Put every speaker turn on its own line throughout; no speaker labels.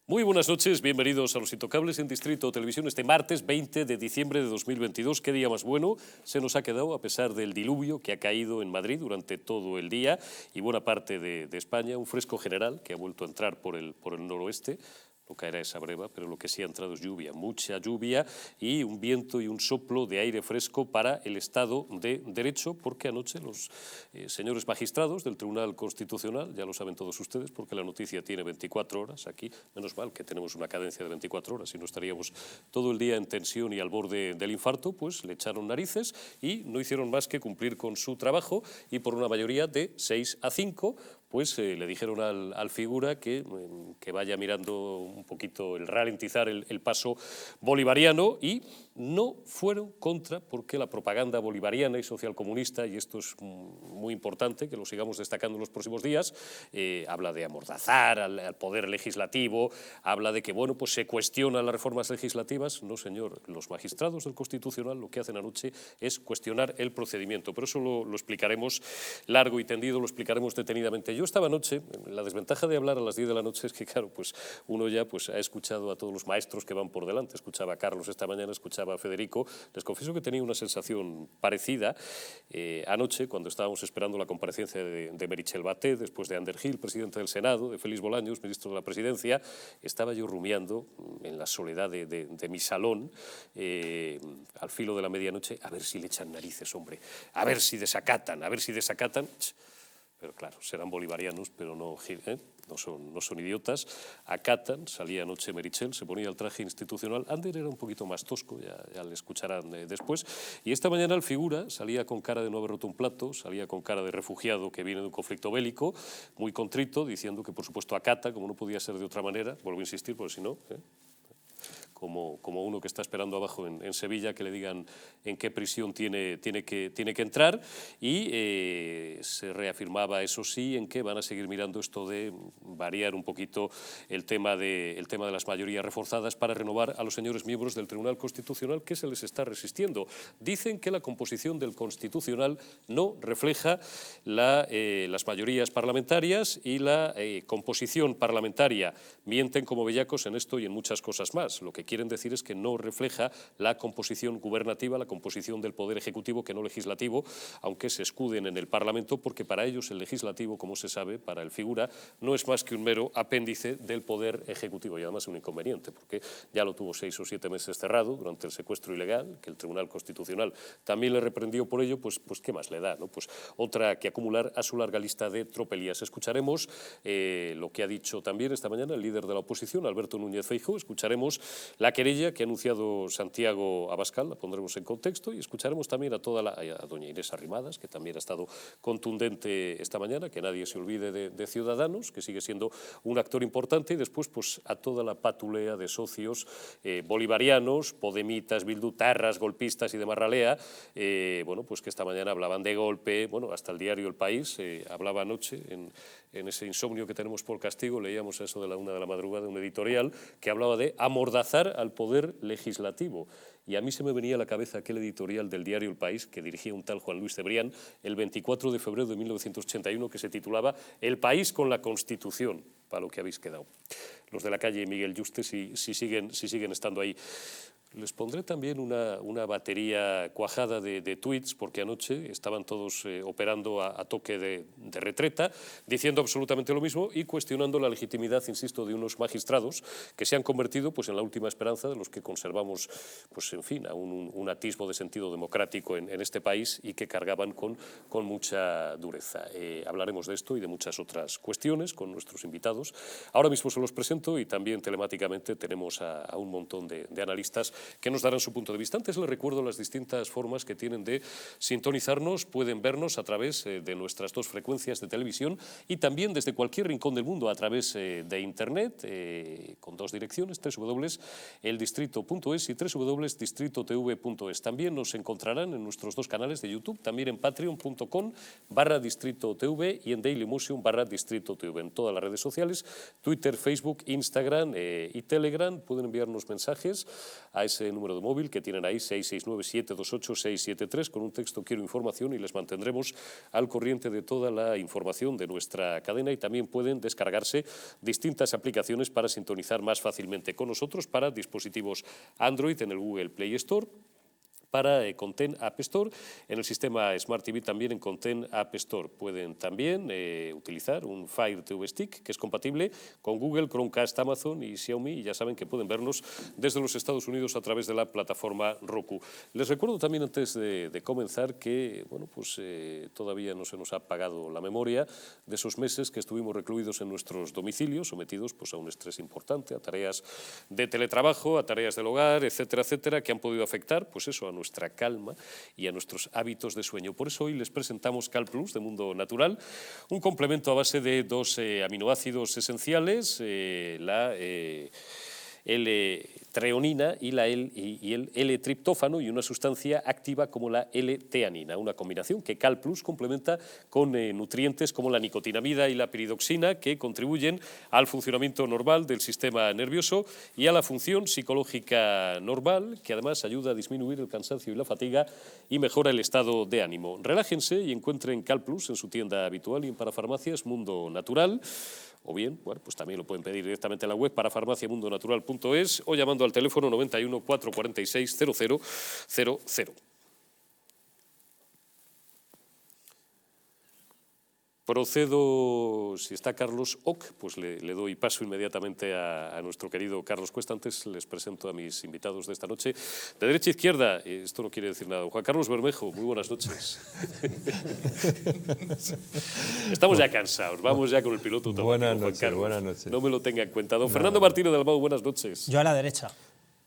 Muy buenas noches, bienvenidos a Los Intocables en Distrito Televisión este martes 20 de diciembre de 2022. Qué día más bueno se nos ha quedado a pesar del diluvio que ha caído en Madrid durante todo el día y buena parte de España. Un fresco general que ha vuelto a entrar por el noroeste. No caerá esa breva, pero lo que sí ha entrado es lluvia, mucha lluvia y un viento y un soplo de aire fresco para el Estado de Derecho, porque anoche los señores magistrados del Tribunal Constitucional, ya lo saben todos ustedes, porque la noticia tiene 24 horas aquí, menos mal que tenemos una cadencia de 24 horas, si no estaríamos todo el día en tensión y al borde del infarto, pues le echaron narices y no hicieron más que cumplir con su trabajo y por una mayoría de 6-5, pues le dijeron al figura que vaya mirando un poquito ralentizar el paso bolivariano y no fueron contra, porque la propaganda bolivariana y socialcomunista, y esto es muy importante que lo sigamos destacando en los próximos días, habla de amordazar al poder legislativo, habla de que bueno, pues se cuestionan las reformas legislativas. No, señor, los magistrados del Constitucional lo que hacen anoche es cuestionar el procedimiento, pero eso lo explicaremos largo y tendido, lo explicaremos detenidamente. Yo estaba anoche, la desventaja de hablar a las 10 de la noche es que, claro, pues uno ya pues, ha escuchado a todos los maestros que van por delante. Escuchaba a Carlos esta mañana, escuchaba a Federico. Les confieso que tenía una sensación parecida anoche, cuando estábamos esperando la comparecencia de Meritxell Batet, después de Ander Gil, presidente del Senado, de Félix Bolaños, ministro de la Presidencia. Estaba yo rumiando en la soledad de mi salón, al filo de la medianoche, a ver si le echan narices, hombre, a ver si desacatan, a ver si desacatan. Pero claro, serán bolivarianos, pero no son idiotas. Acatan, salía anoche Meritxell, se ponía el traje institucional. Ander era un poquito más tosco, ya le escucharán después. Y esta mañana el figura salía con cara de no haber roto un plato, salía con cara de refugiado que viene de un conflicto bélico, muy contrito, diciendo que por supuesto acata, como no podía ser de otra manera. Vuelvo a insistir, porque si no... Como uno que está esperando abajo en Sevilla, que le digan en qué prisión tiene que entrar, y se reafirmaba, eso sí, en que van a seguir mirando esto de variar un poquito el tema de las mayorías reforzadas para renovar a los señores miembros del Tribunal Constitucional, que se les está resistiendo. Dicen que la composición del Constitucional no refleja las mayorías parlamentarias y la composición parlamentaria. Mienten como bellacos en esto y en muchas cosas más. Lo que quieren decir es que no refleja la composición gubernativa, la composición del Poder Ejecutivo, que no legislativo, aunque se escuden en el Parlamento, porque para ellos el legislativo, como se sabe, para el figura, no es más que un mero apéndice del Poder Ejecutivo, y además es un inconveniente, porque ya lo tuvo 6 o 7 meses cerrado durante el secuestro ilegal, que el Tribunal Constitucional también le reprendió por ello, pues ¿qué más le da, no? Pues otra que acumular a su larga lista de tropelías. Escucharemos lo que ha dicho también esta mañana el líder de la oposición, Alberto Núñez Feijóo. Escucharemos la querella que ha anunciado Santiago Abascal, la pondremos en contexto, y escucharemos también a doña Inés Arrimadas, que también ha estado contundente esta mañana, que nadie se olvide de Ciudadanos, que sigue siendo un actor importante, y después pues a toda la patulea de socios bolivarianos, podemitas, bildutarras, golpistas y de marralea, bueno, pues que esta mañana hablaban de golpe, bueno, hasta el diario El País hablaba anoche en ese insomnio que tenemos por castigo, leíamos eso de la 1 de la madrugada, un editorial que hablaba de amordazar al poder legislativo. Y a mí se me venía a la cabeza aquel editorial del diario El País que dirigía un tal Juan Luis Cebrián el 24 de febrero de 1981, que se titulaba El país con la Constitución, para lo que habéis quedado. Los de la calle Miguel Yuste, si siguen estando ahí. Les pondré también una batería cuajada de tuits, porque anoche estaban todos operando a toque de retreta, diciendo absolutamente lo mismo y cuestionando la legitimidad, insisto, de unos magistrados que se han convertido pues, en la última esperanza de los que conservamos, pues, en fin, un atisbo de sentido democrático en este país y que cargaban con mucha dureza. Hablaremos de esto y de muchas otras cuestiones con nuestros invitados. Ahora mismo se los presento y también telemáticamente tenemos a un montón de analistas que nos darán su punto de vista. Antes les recuerdo las distintas formas que tienen de sintonizarnos. Pueden vernos a través de nuestras 2 frecuencias de televisión y también desde cualquier rincón del mundo a través de internet, con 2 direcciones, www.eldistrito.es y www.distritotv.es. También nos encontrarán en nuestros 2 canales de YouTube, también en patreon.com/distritotv y en dailymotion/distritotv. En todas las redes sociales, Twitter, Facebook, Instagram y Telegram, pueden enviarnos mensajes a ese número de móvil que tienen ahí, 669-728-673, con un texto "Quiero información", y les mantendremos al corriente de toda la información de nuestra cadena, y también pueden descargarse distintas aplicaciones para sintonizar más fácilmente con nosotros para dispositivos Android en el Google Play Store, para Content App Store, en el sistema Smart TV también en Content App Store. Pueden también utilizar un Fire TV Stick que es compatible con Google, Chromecast, Amazon y Xiaomi, y ya saben que pueden vernos desde los Estados Unidos a través de la plataforma Roku. Les recuerdo también, antes de comenzar, que todavía no se nos ha apagado la memoria de esos meses que estuvimos recluidos en nuestros domicilios, sometidos a un estrés importante, a tareas de teletrabajo, a tareas del hogar, etcétera, etcétera, que han podido afectar a nuestra calma y a nuestros hábitos de sueño. Por eso hoy les presentamos Cal Plus de Mundo Natural, un complemento a base de 2 aminoácidos esenciales, la L-treonina y el L-triptófano, y una sustancia activa como la L-teanina, una combinación que Cal Plus complementa con nutrientes como la nicotinamida y la piridoxina, que contribuyen al funcionamiento normal del sistema nervioso y a la función psicológica normal, que además ayuda a disminuir el cansancio y la fatiga y mejora el estado de ánimo. Relájense y encuentren Cal Plus en su tienda habitual y en Parafarmacias Mundo Natural. O bien, pues también lo pueden pedir directamente en la web parafarmaciamundonatural.es o llamando al teléfono 91 446 0000. Procedo, si está Carlos Oc, pues le doy paso inmediatamente a nuestro querido Carlos Cuesta. Antes les presento a mis invitados de esta noche. De derecha a izquierda, esto no quiere decir nada, Juan Carlos Bermejo, muy buenas noches. Estamos ya cansados, vamos ya con el piloto automático.
Buenas noches,
Juan Carlos.
buenas noches.
No me lo tenga en cuenta. Don Fernando Martínez del Albao, buenas noches.
Yo a la derecha.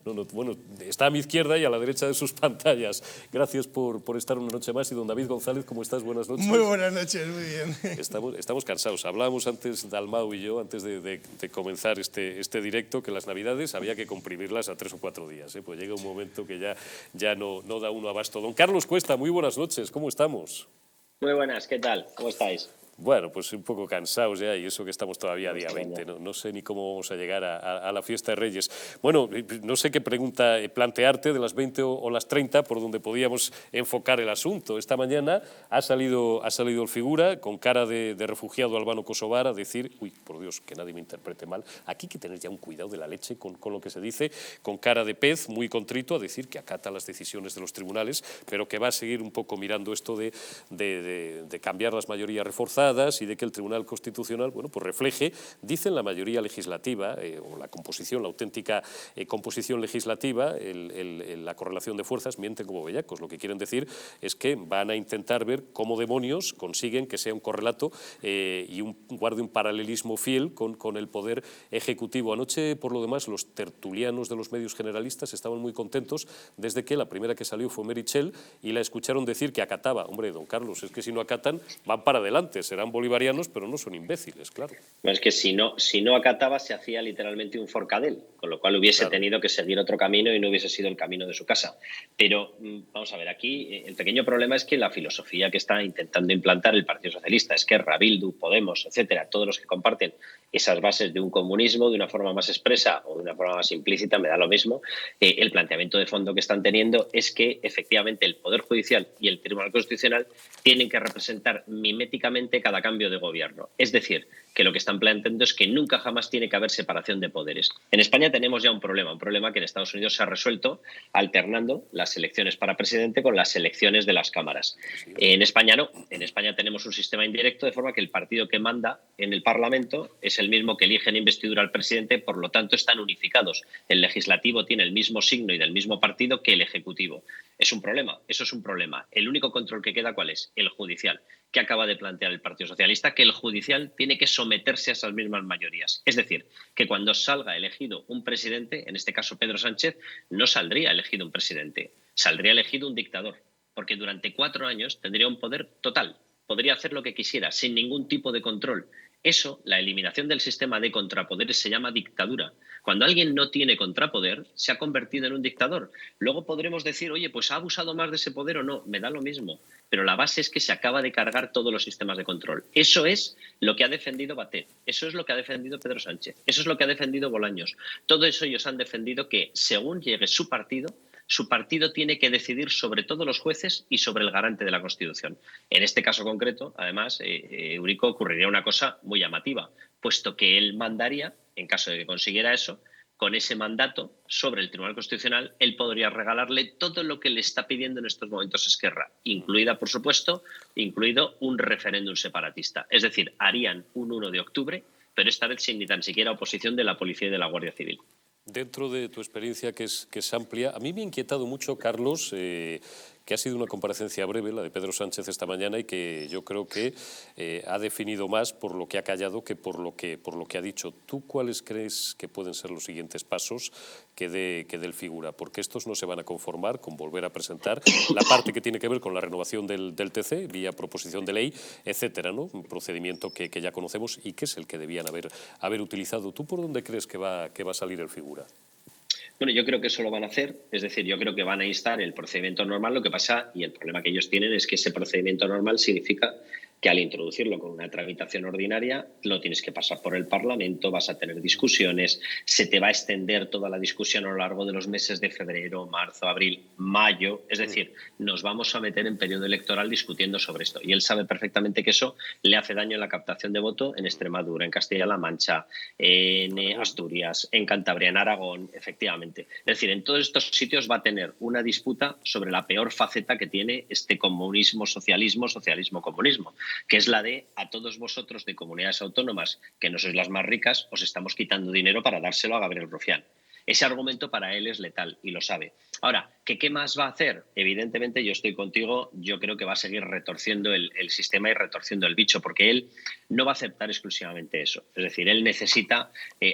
Bueno, está a mi izquierda y a la derecha de sus pantallas. Gracias por estar una noche más. Y don David González, ¿cómo estás? Buenas noches.
Muy buenas noches, muy bien.
Estamos cansados. Hablábamos antes, Dalmau y yo, antes de comenzar este directo, que las Navidades había que comprimirlas a 3 o 4 días. Pues llega un momento que ya no da uno abasto. Don Carlos Cuesta, muy buenas noches. ¿Cómo estamos?
Muy buenas, ¿qué tal? ¿Cómo estáis?
Bueno, pues un poco cansados ya, y eso que estamos todavía a día 20. No sé ni cómo vamos a llegar a la fiesta de Reyes. Bueno, no sé qué pregunta plantearte de las 20 o las 30, por donde podíamos enfocar el asunto. Esta mañana ha salido el figura con cara de refugiado albano-kosovar a decir, uy, por Dios, que nadie me interprete mal, aquí hay que tener ya un cuidado de la leche con lo que se dice, con cara de pez, muy contrito, a decir que acata las decisiones de los tribunales, pero que va a seguir un poco mirando esto de cambiar las mayorías reforzadas y de que el Tribunal Constitucional pues refleje, dicen, la mayoría legislativa o la composición, la auténtica composición legislativa, la correlación de fuerzas. Mienten como bellacos. Lo que quieren decir es que van a intentar ver cómo demonios consiguen que sea un correlato y guarde un paralelismo fiel con el poder ejecutivo. Anoche, por lo demás, los tertulianos de los medios generalistas estaban muy contentos desde que la primera que salió fue Meritxell y la escucharon decir que acataba. Hombre, don Carlos, es que si no acatan van para adelante, serán bolivarianos, pero no son imbéciles, claro.
Es que si no acataba, se hacía literalmente un forcadell, con lo cual hubiese tenido que seguir otro camino y no hubiese sido el camino de su casa. Pero vamos a ver, aquí el pequeño problema es que la filosofía que está intentando implantar el Partido Socialista, Esquerra, Bildu, Podemos, etcétera, todos los que comparten esas bases de un comunismo de una forma más expresa o de una forma más implícita, me da lo mismo, el planteamiento de fondo que están teniendo es que efectivamente el Poder Judicial y el Tribunal Constitucional tienen que representar miméticamente cada cambio de gobierno. Es decir, que lo que están planteando es que nunca jamás tiene que haber separación de poderes. En España tenemos ya un problema que en Estados Unidos se ha resuelto alternando las elecciones para presidente con las elecciones de las cámaras. En España no. En España tenemos un sistema indirecto, de forma que el partido que manda en el Parlamento es el mismo que elige en investidura al presidente, por lo tanto están unificados. El legislativo tiene el mismo signo y del mismo partido que el ejecutivo. Es un problema, eso es un problema. El único control que queda, ¿cuál es? El judicial. ¿Qué acaba de plantear el Partido Socialista? Que el judicial tiene que someterse a esas mismas mayorías. Es decir, que cuando salga elegido un presidente, en este caso Pedro Sánchez, no saldría elegido un presidente, saldría elegido un dictador, porque durante 4 años tendría un poder total podría hacer lo que quisiera, sin ningún tipo de control. Eso, la eliminación del sistema de contrapoderes, se llama dictadura. Cuando alguien no tiene contrapoder, se ha convertido en un dictador. Luego podremos decir, oye, pues ha abusado más de ese poder o no, me da lo mismo. Pero la base es que se acaba de cargar todos los sistemas de control. Eso es lo que ha defendido Batet, eso es lo que ha defendido Pedro Sánchez, eso es lo que ha defendido Bolaños. Todo eso ellos han defendido que, según llegue su partido tiene que decidir sobre todos los jueces y sobre el garante de la Constitución. En este caso concreto, además, Eurico, ocurriría una cosa muy llamativa, puesto que él mandaría, en caso de que consiguiera eso, con ese mandato sobre el Tribunal Constitucional, él podría regalarle todo lo que le está pidiendo en estos momentos Esquerra, incluido un referéndum separatista. Es decir, harían un 1 de octubre, pero esta vez sin ni tan siquiera oposición de la Policía y de la Guardia Civil.
Dentro de tu experiencia, que es amplia, a mí me ha inquietado mucho, Carlos, que ha sido una comparecencia breve, la de Pedro Sánchez esta mañana, y que yo creo que ha definido más por lo que ha callado que por lo que ha dicho. ¿Tú cuáles crees que pueden ser los siguientes pasos que dé el figura? Porque estos no se van a conformar con volver a presentar la parte que tiene que ver con la renovación del TC, vía proposición de ley, etcétera, ¿no? Un procedimiento que ya conocemos y que es el que debían haber utilizado. ¿Tú por dónde crees que va a salir el figura?
Bueno, yo creo que eso lo van a hacer, es decir, yo creo que van a instar el procedimiento normal. Lo que pasa, y el problema que ellos tienen, es que ese procedimiento normal significa que al introducirlo con una tramitación ordinaria lo tienes que pasar por el Parlamento, vas a tener discusiones, se te va a extender toda la discusión a lo largo de los meses de febrero, marzo, abril, mayo. Es decir, nos vamos a meter en periodo electoral discutiendo sobre esto. Y él sabe perfectamente que eso le hace daño en la captación de voto en Extremadura, en Castilla-La Mancha, en Asturias, en Cantabria, en Aragón, efectivamente. Es decir, en todos estos sitios va a tener una disputa sobre la peor faceta que tiene este comunismo, socialismo, comunismo, que es la de a todos vosotros de comunidades autónomas que no sois las más ricas, os estamos quitando dinero para dárselo a Gabriel Rufián. Ese argumento para él es letal y lo sabe. Ahora, ¿qué más va a hacer? Evidentemente, yo estoy contigo, yo creo que va a seguir retorciendo el sistema y retorciendo el bicho, porque él no va a aceptar exclusivamente eso. Es decir, él necesita,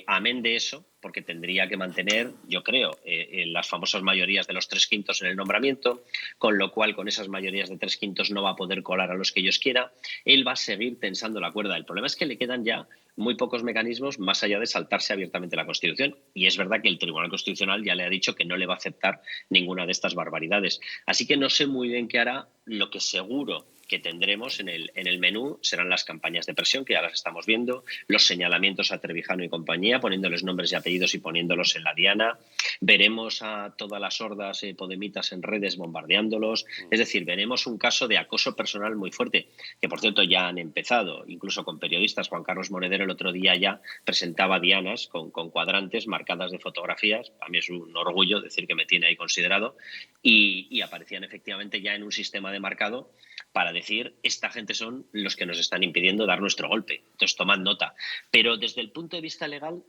amén de eso, porque tendría que mantener, yo creo, las famosas mayorías de los 3/5 en el nombramiento, con lo cual con esas mayorías de 3/5 no va a poder colar a los que ellos quiera. Él va a seguir tensando la cuerda. El problema es que le quedan ya muy pocos mecanismos más allá de saltarse abiertamente la Constitución. Y es verdad que el Tribunal Constitucional ya le ha dicho que no le va a aceptar ninguna de estas barbaridades. Así que no sé muy bien qué hará. Lo que seguro que tendremos en el menú serán las campañas de presión, que ya las estamos viendo, los señalamientos a Trevijano y compañía, poniéndoles nombres y apellidos y poniéndolos en la diana. Veremos a todas las hordas podemitas en redes bombardeándolos. Es decir, veremos un caso de acoso personal muy fuerte, que por cierto ya han empezado, incluso con periodistas. Juan Carlos Monedero el otro día ya presentaba dianas con cuadrantes marcadas de fotografías. A mí es un orgullo decir que me tiene ahí considerado. Y aparecían efectivamente ya en un sistema de marcado para decir, esta gente son los que nos están impidiendo dar nuestro golpe. Entonces, tomad nota. Pero desde el punto de vista legal,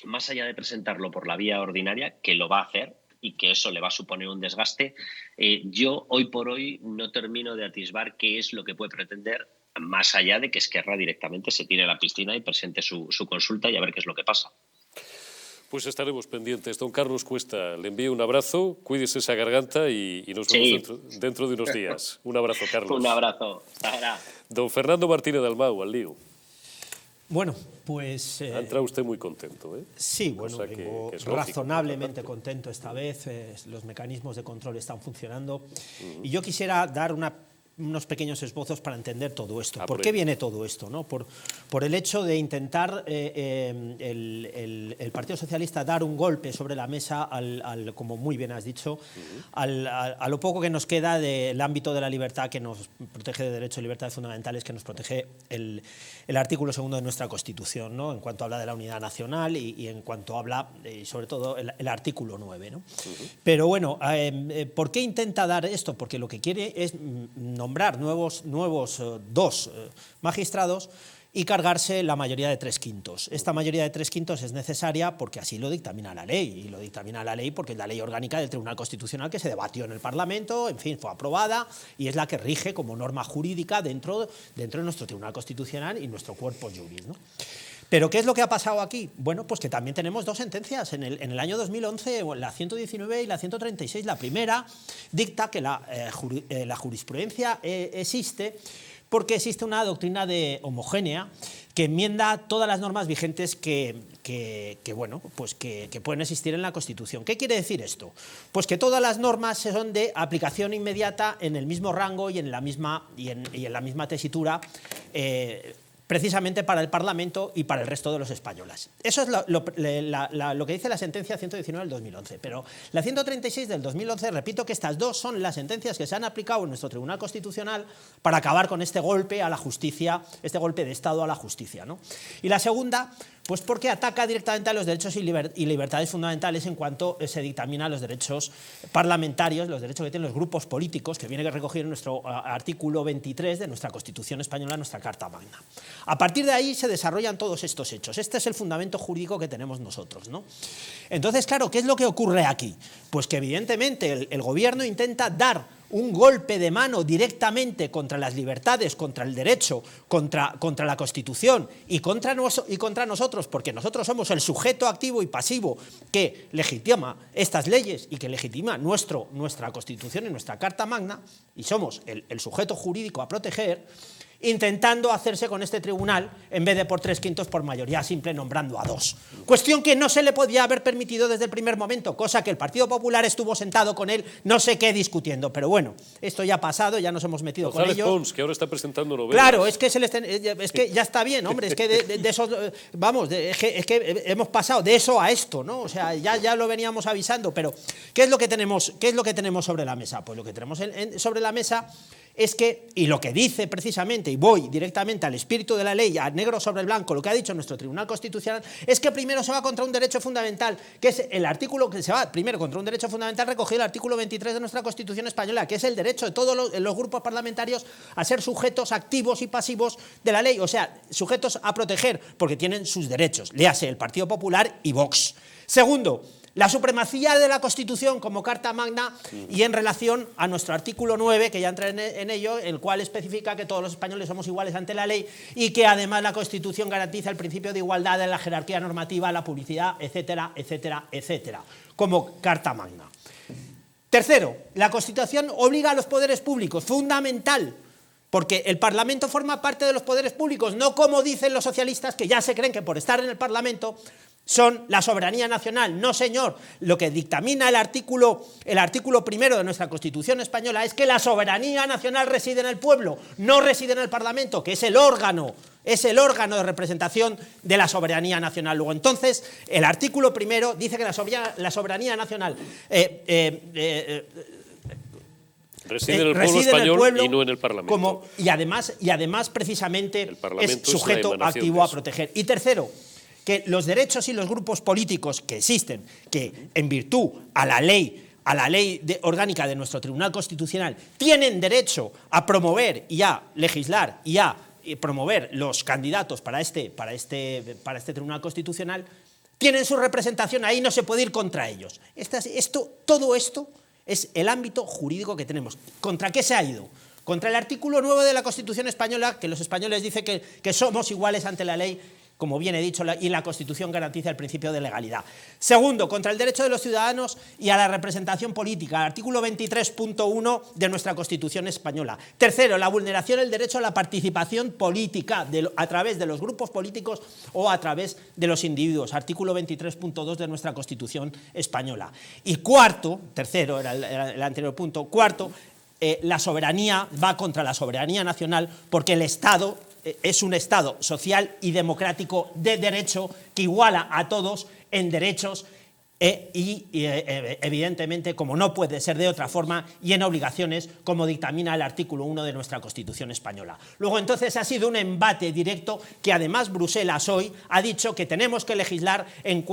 más allá de presentarlo por la vía ordinaria, que lo va a hacer y que eso le va a suponer un desgaste, yo hoy por hoy no termino de atisbar qué es lo que puede pretender, más allá de que Esquerra directamente se tire a la piscina y presente su consulta y a ver qué es lo que pasa.
Pues estaremos pendientes. Don Carlos Cuesta, le envío un abrazo, cuídese esa garganta y nos vemos dentro de unos días. Un abrazo, Carlos.
Un abrazo. Hasta ahora.
Don Fernando Martínez Dalmau, al lío.
Bueno, pues...
ha entrado usted muy contento, ¿eh?
Sí, bueno, vengo que razonablemente contento esta vez. Los mecanismos de control están funcionando. Y yo quisiera dar unos pequeños esbozos para entender todo esto. ¿Por qué viene todo esto? ¿No? Por el hecho de intentar el Partido Socialista dar un golpe sobre la mesa, como muy bien has dicho, a lo poco que nos queda del ámbito de la libertad que nos protege de derechos y libertades fundamentales, que nos protege el artículo 2 de nuestra Constitución, ¿no? En cuanto habla de la unidad nacional y en cuanto habla, sobre todo, el artículo 9, ¿no? Pero bueno, ¿por qué intenta dar esto? Porque lo que quiere es nombrar nuevos dos magistrados y cargarse la mayoría de 3/5. Esta mayoría de 3/5 es necesaria porque así lo dictamina la ley, y lo dictamina la ley porque es la ley orgánica del Tribunal Constitucional que se debatió en el Parlamento, en fin, fue aprobada y es la que rige como norma jurídica dentro de nuestro Tribunal Constitucional y nuestro cuerpo juris, ¿no? ¿Pero qué es lo que ha pasado aquí? Bueno, pues que también tenemos dos sentencias. En el año 2011, la 119 y la 136, la primera dicta que la jurisprudencia existe, porque existe una doctrina homogénea que enmienda todas las normas vigentes que pueden existir en la Constitución. ¿Qué quiere decir esto? Pues que todas las normas son de aplicación inmediata en el mismo rango y en la misma tesitura, precisamente para el Parlamento y para el resto de los españoles. Eso es lo que dice la sentencia 119 del 2011. Pero la 136 del 2011, repito que estas dos son las sentencias que se han aplicado en nuestro Tribunal Constitucional para acabar con este golpe a la justicia, este golpe de Estado a la justicia, ¿no? Y la segunda, pues porque ataca directamente a los derechos y libertades fundamentales en cuanto se dictamina los derechos parlamentarios, los derechos que tienen los grupos políticos, que viene recogido en nuestro artículo 23 de nuestra Constitución Española, nuestra Carta Magna. A partir de ahí se desarrollan todos estos hechos. Este es el fundamento jurídico que tenemos nosotros, ¿no? Entonces, claro, ¿qué es lo que ocurre aquí? Pues que evidentemente el gobierno intenta dar un golpe de mano directamente contra las libertades, contra el derecho, contra la Constitución y contra nosotros, porque nosotros somos el sujeto activo y pasivo que legitima estas leyes y que legitima nuestra Constitución y nuestra Carta Magna, y somos el sujeto jurídico a proteger, intentando hacerse con este tribunal, en vez de por 3/5 por mayoría simple, nombrando a 2. Cuestión que no se le podía haber permitido desde el primer momento, cosa que el Partido Popular estuvo sentado con él, no sé qué, discutiendo. Pero bueno, esto ya ha pasado, ya nos hemos metido con ello.
Pons, que ahora está presentando novelas.
Claro, es que ya está bien, hombre, es que de eso, vamos, es que hemos pasado de eso a esto, ¿no? O sea, ya lo veníamos avisando, pero ¿qué es lo que tenemos sobre la mesa? Pues lo que tenemos sobre la mesa es que, y lo que dice precisamente, y voy directamente al espíritu de la ley, a negro sobre el blanco, lo que ha dicho nuestro Tribunal Constitucional, es que primero se va contra un derecho fundamental, que es el artículo que se va primero contra un derecho fundamental recogido en el artículo 23 de nuestra Constitución Española, que es el derecho de todos los grupos parlamentarios a ser sujetos activos y pasivos de la ley, o sea, sujetos a proteger, porque tienen sus derechos, léase el Partido Popular y Vox. Segundo, la supremacía de la Constitución como Carta Magna y en relación a nuestro artículo 9, que ya entra en ello, el cual especifica que todos los españoles somos iguales ante la ley y que además la Constitución garantiza el principio de igualdad en la jerarquía normativa, la publicidad, etcétera, etcétera, etcétera, como Carta Magna. Tercero, la Constitución obliga a los poderes públicos, fundamental, porque el Parlamento forma parte de los poderes públicos, no como dicen los socialistas, que ya se creen que por estar en el Parlamento son la soberanía nacional. No, señor, lo que dictamina el artículo primero de nuestra Constitución Española es que la soberanía nacional reside en el pueblo, no reside en el Parlamento, que es el órgano de representación de la soberanía nacional. Luego, entonces, el artículo primero dice que la soberanía nacional
reside en el pueblo español y no en el Parlamento.
Y además precisamente es sujeto activo a proteger. Y tercero, que los derechos y los grupos políticos que existen, que en virtud a la ley orgánica de nuestro Tribunal Constitucional tienen derecho a promover y a legislar y a promover los candidatos para este Tribunal Constitucional, tienen su representación ahí, no se puede ir contra ellos. Todo esto es el ámbito jurídico que tenemos. ¿Contra qué se ha ido? Contra el artículo 9 de la Constitución Española, que los españoles dicen que somos iguales ante la ley, como bien he dicho, y la Constitución garantiza el principio de legalidad. Segundo, contra el derecho de los ciudadanos y a la representación política, el artículo 23.1 de nuestra Constitución Española. Tercero, la vulneración del derecho a la participación política a través de los grupos políticos o a través de los individuos, artículo 23.2 de nuestra Constitución Española. Y cuarto, tercero era el anterior punto, cuarto, la soberanía va contra la soberanía nacional porque el Estado es un Estado social y democrático de derecho que iguala a todos en derechos evidentemente, como no puede ser de otra forma, y en obligaciones, como dictamina el artículo 1 de nuestra Constitución Española. Luego, entonces, ha sido un embate directo que, además, Bruselas hoy ha dicho que tenemos que legislar en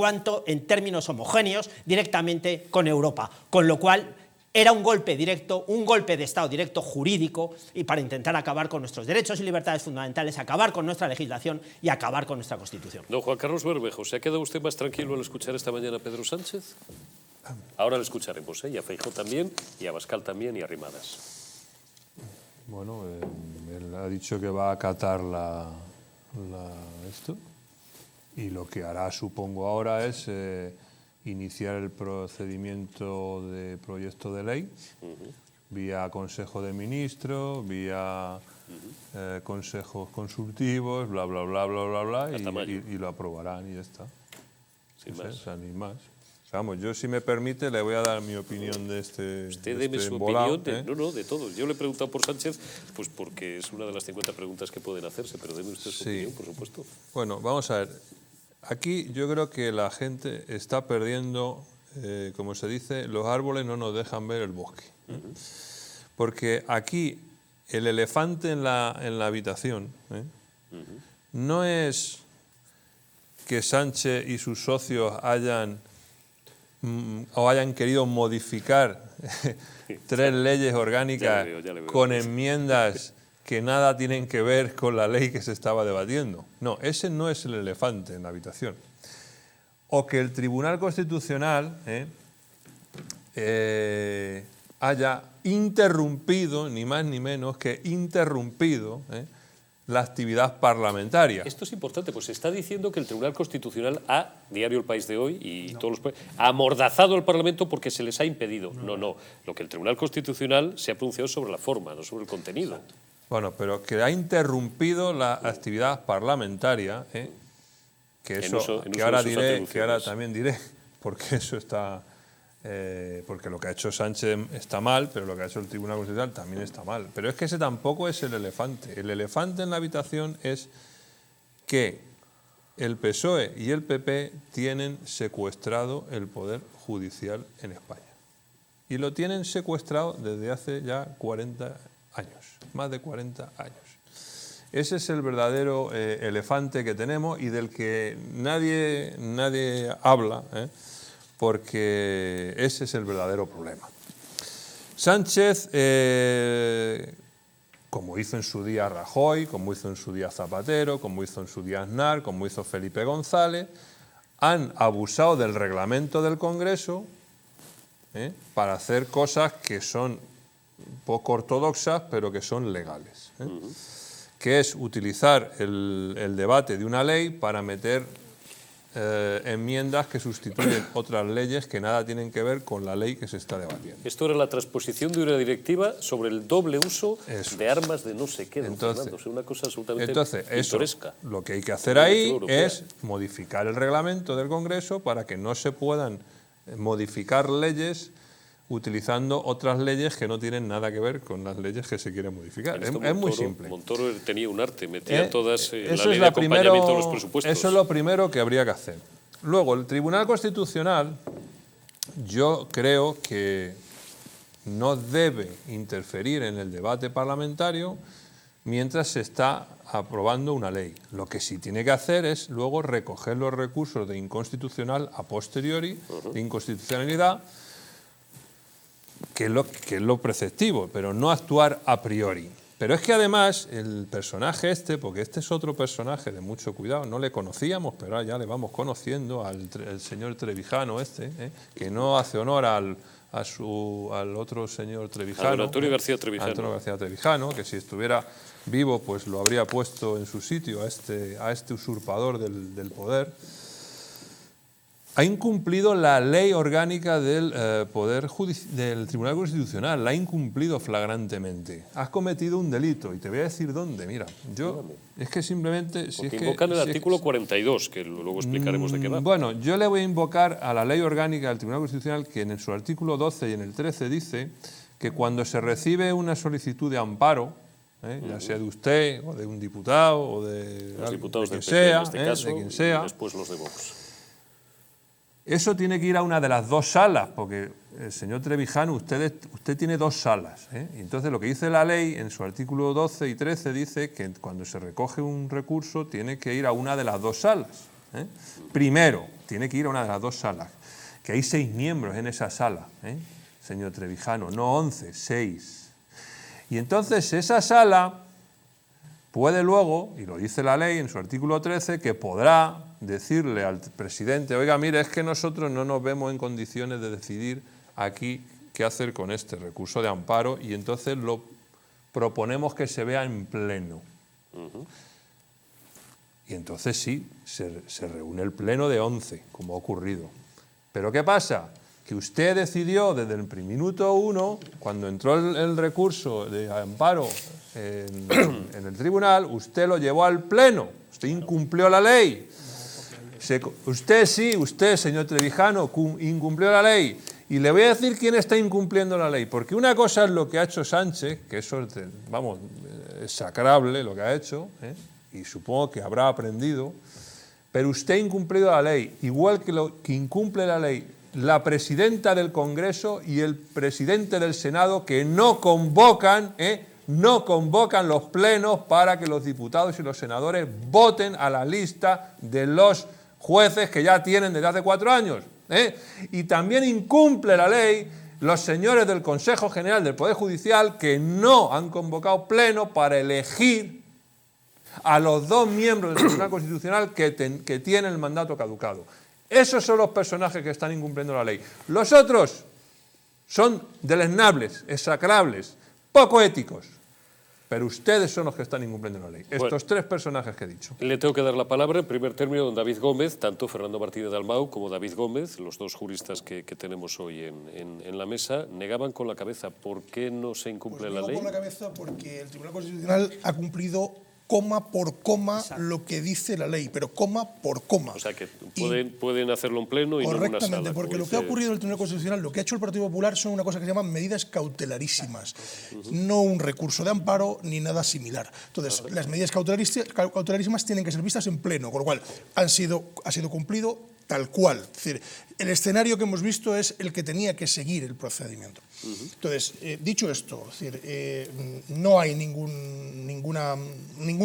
términos homogéneos directamente con Europa, con lo cual era un golpe directo, un golpe de Estado directo jurídico, y para intentar acabar con nuestros derechos y libertades fundamentales, acabar con nuestra legislación y acabar con nuestra Constitución.
Don Juan Carlos Bermejo, ¿se ha quedado usted más tranquilo al escuchar esta mañana a Pedro Sánchez? Ahora le escucharemos, y a Feijóo también, y a Abascal también, y a Arrimadas.
Bueno, él ha dicho que va a acatar esto, y lo que hará, supongo, ahora es iniciar el procedimiento de proyecto de ley, vía Consejo de Ministros, vía consejos consultivos, bla, bla, bla, bla, bla, bla, y lo aprobarán y ya está.
Sin
No sé,
más.
o sea, ni más. Vamos, yo si me permite le voy a dar mi opinión de este
Usted
de
deme
este
su
embolado,
opinión de todos. Yo le he preguntado por Sánchez, pues porque es una de las 50 preguntas que pueden hacerse, pero deme usted su opinión, por supuesto.
Bueno, vamos a ver. Aquí yo creo que la gente está perdiendo, como se dice, los árboles no nos dejan ver el bosque. Porque aquí el elefante en la habitación no es que Sánchez y sus socios hayan querido modificar 3 leyes orgánicas
ya le veo.
con enmiendas que nada tienen que ver con la ley que se estaba debatiendo. No, ese no es el elefante en la habitación. O que el Tribunal Constitucional haya interrumpido, ni más ni menos que interrumpido, la actividad parlamentaria.
Esto es importante, pues se está diciendo que el Tribunal Constitucional ha, diario El País de hoy y todos los ha amordazado al Parlamento porque se les ha impedido. No. Lo que el Tribunal Constitucional se ha pronunciado sobre la forma, no sobre el contenido.
Bueno, pero que ha interrumpido la actividad parlamentaria, que eso, que ahora también diré, porque eso está, porque lo que ha hecho Sánchez está mal, pero lo que ha hecho el Tribunal Constitucional también está mal. Pero es que ese tampoco es el elefante. El elefante en la habitación es que el PSOE y el PP tienen secuestrado el poder judicial en España. Y lo tienen secuestrado desde hace ya 40 años, más de 40 años. Ese es el verdadero elefante que tenemos y del que nadie habla, porque ese es el verdadero problema. Sánchez, como hizo en su día Rajoy, como hizo en su día Zapatero, como hizo en su día Aznar, como hizo Felipe González, han abusado del reglamento del Congreso para hacer cosas que son poco ortodoxas, pero que son legales. Que es utilizar el debate de una ley para meter enmiendas que sustituyen otras leyes que nada tienen que ver con la ley que se está debatiendo.
Esto era la transposición de una directiva sobre el doble uso de armas de no sé qué,
entonces,
Fernando. O sea, una cosa absolutamente pintoresca.
Lo que hay que hacer ahí es modificar el reglamento del Congreso para que no se puedan modificar leyes utilizando otras leyes que no tienen nada que ver con las leyes que se quieren modificar. Es muy simple.
Montoro tenía un arte, metía todas la
eso
ley de acompañamiento de los presupuestos.
Eso es lo primero que habría que hacer. Luego, el Tribunal Constitucional, yo creo que no debe interferir en el debate parlamentario mientras se está aprobando una ley. Lo que sí tiene que hacer es luego recoger los recursos de inconstitucional a posteriori, de inconstitucionalidad, que es lo preceptivo, pero no actuar a priori. Pero es que además el personaje porque este es otro personaje de mucho cuidado, no le conocíamos, pero ahora ya le vamos conociendo al señor Trevijano que no hace honor al otro señor Trevijano.
Antonio García Trevijano.
Antonio García Trevijano, que si estuviera vivo pues lo habría puesto en su sitio a este usurpador del poder. Ha incumplido la ley orgánica del del Tribunal Constitucional, la ha incumplido flagrantemente. Has cometido un delito y te voy a decir dónde. Mira, es que simplemente...
Invocan el artículo 42, que luego explicaremos de qué va.
Bueno, yo le voy a invocar a la ley orgánica del Tribunal Constitucional que en su artículo 12 y en el 13 dice que cuando se recibe una solicitud de amparo, ya sea de usted o de un diputado o de
los diputados
de
del
quien
PP,
sea,
en este caso,
de quien sea,
y después los de Vox.
Eso tiene que ir a una de las 2 salas, porque el señor Trevijano, usted tiene 2 salas. Y entonces lo que dice la ley en su artículo 12 y 13 dice que cuando se recoge un recurso tiene que ir a una de las 2 salas. Primero, tiene que ir a una de las 2 salas, que hay 6 miembros en esa sala, señor Trevijano, no 11, 6. Y entonces esa sala puede luego, y lo dice la ley en su artículo 13, que podrá decirle al presidente, oiga, mire, es que nosotros no nos vemos en condiciones de decidir aquí qué hacer con este recurso de amparo y entonces lo proponemos que se vea en pleno. Y entonces sí, se reúne el pleno de 11, como ha ocurrido. Pero ¿qué pasa? que usted decidió desde el minuto 1, cuando entró el recurso de amparo en el tribunal, usted lo llevó al Pleno, usted incumplió la ley. Usted, señor Trevijano, incumplió la ley. Y le voy a decir quién está incumpliendo la ley, porque una cosa es lo que ha hecho Sánchez, que eso, vamos, es sacrable lo que ha hecho, y supongo que habrá aprendido, pero usted ha incumplido la ley, igual que incumple la ley la presidenta del Congreso y el presidente del Senado, que no convocan los plenos para que los diputados y los senadores voten a la lista de los jueces que ya tienen desde hace 4 años. Y también incumple la ley los señores del Consejo General del Poder Judicial, que no han convocado pleno para elegir a los 2 miembros del Tribunal Constitucional que tienen el mandato caducado. Esos son los personajes que están incumpliendo la ley. Los otros son deleznables, execrables, poco éticos. Pero ustedes son los que están incumpliendo la ley. Estos 3 personajes que he dicho.
Le tengo que dar la palabra en primer término a don David Gómez, tanto Fernando Martínez Dalmau como David Gómez, los 2 juristas que tenemos hoy en la mesa, negaban con la cabeza. ¿Por qué no se incumple la ley?
Con la cabeza porque el Tribunal Constitucional ha cumplido coma por coma lo que dice la ley, pero coma por coma.
O sea, que pueden hacerlo en pleno y no en una sala.
Correctamente, porque lo que ha ocurrido en el Tribunal Constitucional, lo que ha hecho el Partido Popular son una cosa que se llaman medidas cautelarísimas, no un recurso de amparo ni nada similar. Entonces, las medidas cautelarísimas tienen que ser vistas en pleno, con lo cual ha sido cumplido tal cual. Es decir, el escenario que hemos visto es el que tenía que seguir el procedimiento. Entonces, dicho esto, es decir, no hay ningún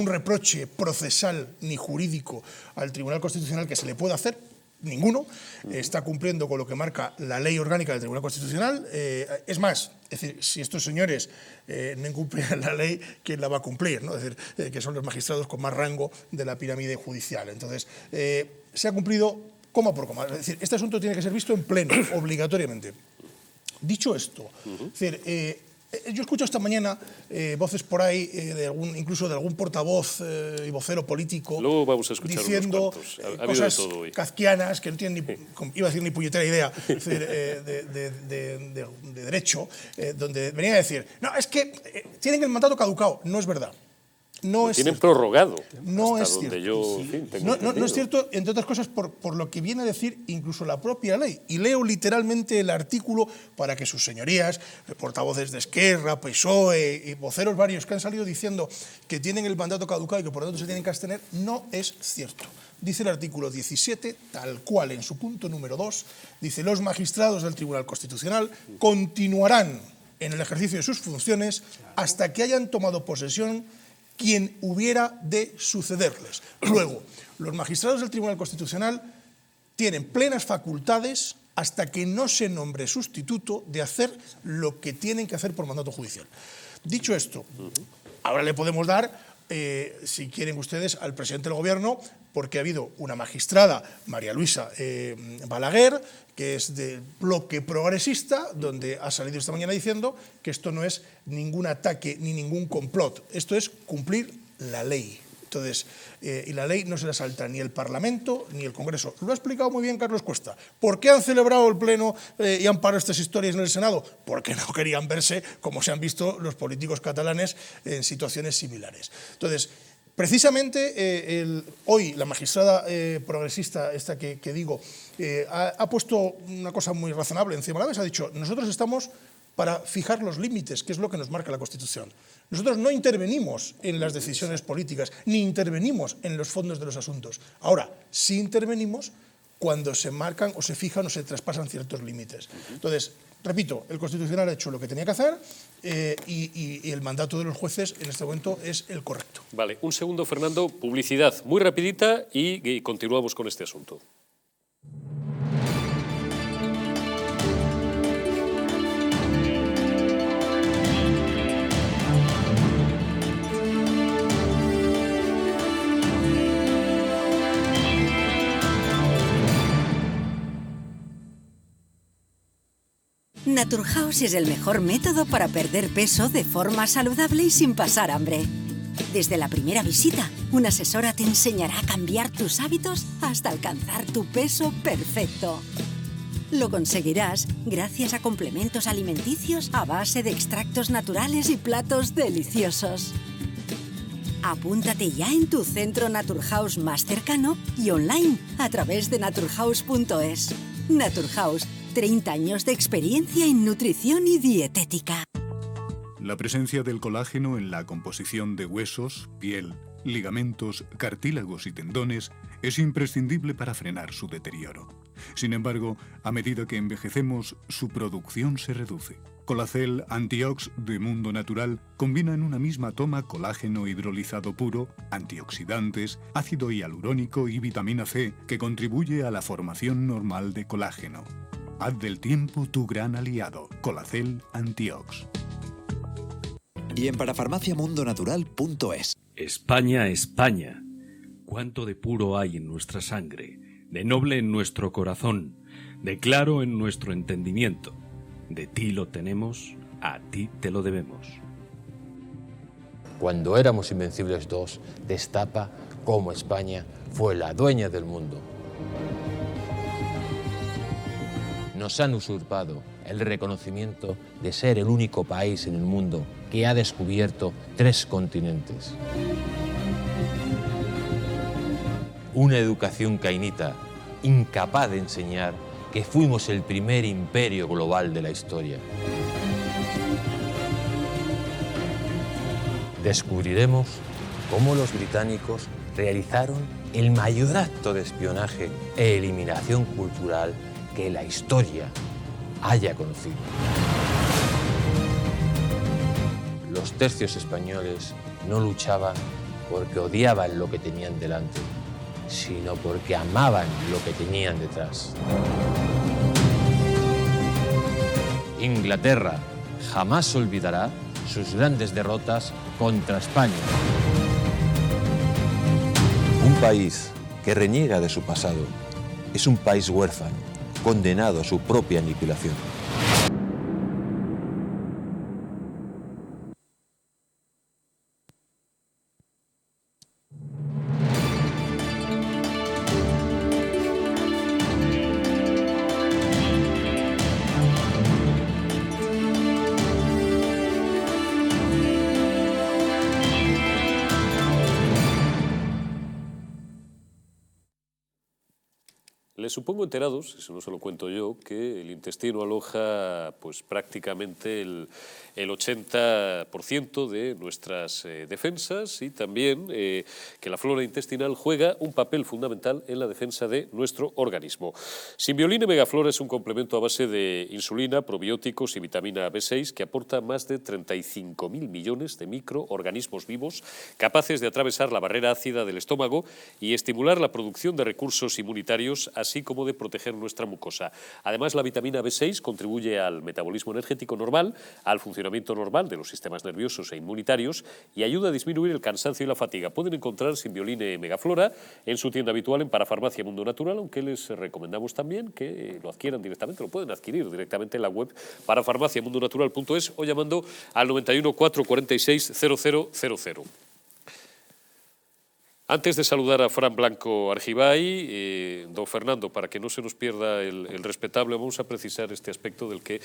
reproche procesal ni jurídico al Tribunal Constitucional que se le pueda hacer, ninguno. Está cumpliendo con lo que marca la ley orgánica del Tribunal Constitucional. Es más, es decir, si estos señores no incumplieran la ley, ¿quién la va a cumplir? ¿No? Es decir, que son los magistrados con más rango de la pirámide judicial. Entonces, se ha cumplido coma por coma. Es decir, este asunto tiene que ser visto en pleno, obligatoriamente. Dicho esto, es decir, yo escucho esta mañana voces por ahí, incluso de algún portavoz y vocero político,
luego vamos a escuchar
diciendo cosas kafkianas que no tienen iba a decir ni puñetera idea, es decir, de derecho, donde venían a decir, no, es que tienen el mandato caducado. No es verdad. No
tienen prorrogado.
No es
cierto.
No es cierto, entre otras cosas, por lo que viene a decir incluso la propia ley. Y leo literalmente el artículo para que sus señorías, portavoces de Esquerra, PSOE y voceros varios que han salido diciendo que tienen el mandato caducado y que por lo tanto se tienen que abstener, no es cierto. Dice el artículo 17, tal cual en su punto número 2, dice: los magistrados del Tribunal Constitucional continuarán en el ejercicio de sus funciones hasta que hayan tomado posesión quien hubiera de sucederles. Luego, los magistrados del Tribunal Constitucional tienen plenas facultades hasta que no se nombre sustituto de hacer lo que tienen que hacer por mandato judicial. Dicho esto, ahora le podemos dar, si quieren ustedes, al presidente del Gobierno, porque ha habido una magistrada, María Luisa Balaguer, que es del bloque progresista, donde ha salido esta mañana diciendo que esto no es ningún ataque ni ningún complot, esto es cumplir la ley. Entonces, y la ley no se la salta ni el Parlamento ni el Congreso. Lo ha explicado muy bien Carlos Cuesta. ¿Por qué han celebrado el Pleno y han parado estas historias en el Senado? Porque no querían verse como se han visto los políticos catalanes en situaciones similares. Entonces, precisamente hoy la magistrada progresista, esta que digo, ha puesto una cosa muy razonable encima de la mesa. Ha dicho, nosotros estamos para fijar los límites, que es lo que nos marca la Constitución. Nosotros no intervenimos en las decisiones políticas, ni intervenimos en los fondos de los asuntos. Ahora, sí intervenimos cuando se marcan o se fijan o se traspasan ciertos límites. Entonces, repito, el Constitucional ha hecho lo que tenía que hacer y el mandato de los jueces en este momento es el correcto.
Vale, un segundo, Fernando, publicidad muy rapidita y continuamos con este asunto.
Naturhaus es el mejor método para perder peso de forma saludable y sin pasar hambre. Desde la primera visita, una asesora te enseñará a cambiar tus hábitos hasta alcanzar tu peso perfecto. Lo conseguirás gracias a complementos alimenticios a base de extractos naturales y platos deliciosos. Apúntate ya en tu centro Naturhaus más cercano y online a través de naturhaus.es. Naturhaus, 30 años de experiencia en nutrición y dietética.
La presencia del colágeno en la composición de huesos, piel, ligamentos, cartílagos y tendones es imprescindible para frenar su deterioro. Sin embargo, a medida que envejecemos, su producción se reduce. Colacel Antiox de Mundo Natural combina en una misma toma colágeno hidrolizado puro, antioxidantes, ácido hialurónico y vitamina C, que contribuye a la formación normal de colágeno. Haz del tiempo tu gran aliado. Colacel Antiox.
Y en parafarmaciamundonatural.es.
España, España. Cuánto de puro hay en nuestra sangre, de noble en nuestro corazón, de claro en nuestro entendimiento. De ti lo tenemos, a ti te lo debemos.
Cuando éramos Invencibles 2, destapa cómo España fue la dueña del mundo. Nos han usurpado el reconocimiento de ser el único país en el mundo que ha descubierto 3 continentes. Una educación cainita, incapaz de enseñar que fuimos el primer imperio global de la historia. Descubriremos cómo los británicos realizaron el mayor acto de espionaje e eliminación cultural que la historia haya conocido. Los tercios españoles no luchaban porque odiaban lo que tenían delante, sino porque amaban lo que tenían detrás. Inglaterra jamás olvidará sus grandes derrotas contra España.
Un país que reniega de su pasado es un país huérfano, condenado a su propia aniquilación.
Les supongo enterados, eso no se lo cuento yo, que el intestino aloja pues prácticamente el 80% de nuestras defensas y también que la flora intestinal juega un papel fundamental en la defensa de nuestro organismo. Simbioline Megaflora es un complemento a base de insulina, probióticos y vitamina B6 que aporta más de 35.000 millones de microorganismos vivos capaces de atravesar la barrera ácida del estómago y estimular la producción de recursos inmunitarios, así como de proteger nuestra mucosa. Además, la vitamina B6 contribuye al metabolismo energético normal, al funcionamiento normal de los sistemas nerviosos e inmunitarios y ayuda a disminuir el cansancio y la fatiga. Pueden encontrar Simbioline Megaflora en su tienda habitual en Parafarmacia Mundo Natural, aunque les recomendamos también que lo adquieran directamente, lo pueden adquirir directamente en la web parafarmaciamundonatural.es o llamando al 91 446 0000. Antes de saludar a Fran Blanco Argibay, don Fernando, para que no se nos pierda el respetable, vamos a precisar este aspecto del que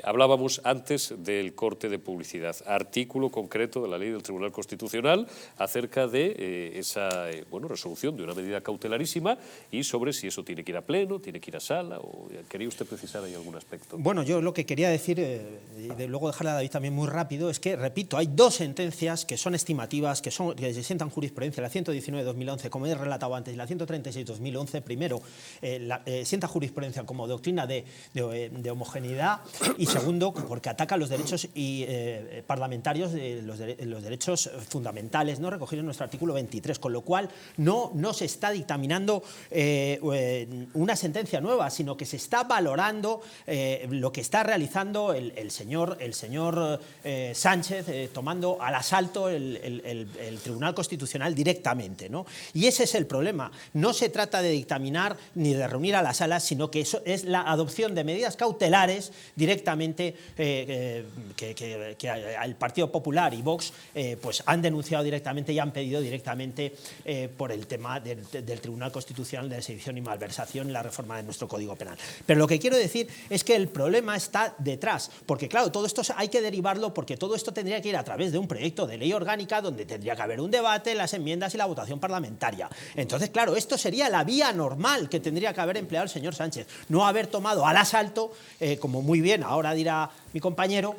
hablábamos antes del corte de publicidad. Artículo concreto de la ley del Tribunal Constitucional acerca de esa resolución de una medida cautelarísima y sobre si eso tiene que ir a pleno, tiene que ir a sala, o ¿quería usted precisar ahí algún aspecto?
Bueno, yo lo que quería decir, y luego dejarle a David también muy rápido, es que, repito, hay 2 sentencias que son estimativas, que se sientan jurisprudencia, la 119 de 2011, como he relatado antes, y la 136 de 2011, primero, sienta jurisprudencia como doctrina de homogeneidad y segundo, porque ataca los derechos parlamentarios, los derechos fundamentales, ¿no?, recogidos en nuestro artículo 23, con lo cual no se está dictaminando una sentencia nueva, sino que se está valorando lo que está realizando el señor Sánchez, tomando al asalto el Tribunal Constitucional directamente. adelante, ¿no? Y ese es el problema. No se trata de dictaminar ni de reunir a las salas, sino que eso es la adopción de medidas cautelares directamente que el Partido Popular y Vox pues han denunciado directamente y han pedido directamente por el tema del Tribunal Constitucional de sedición y malversación y la reforma de nuestro Código Penal. Pero lo que quiero decir es que el problema está detrás, porque claro, todo esto hay que derivarlo, porque todo esto tendría que ir a través de un proyecto de ley orgánica donde tendría que haber un debate, las enmiendas y la votación parlamentaria. Entonces, claro, esto sería la vía normal que tendría que haber empleado el señor Sánchez, no haber tomado al asalto, como muy bien ahora dirá mi compañero,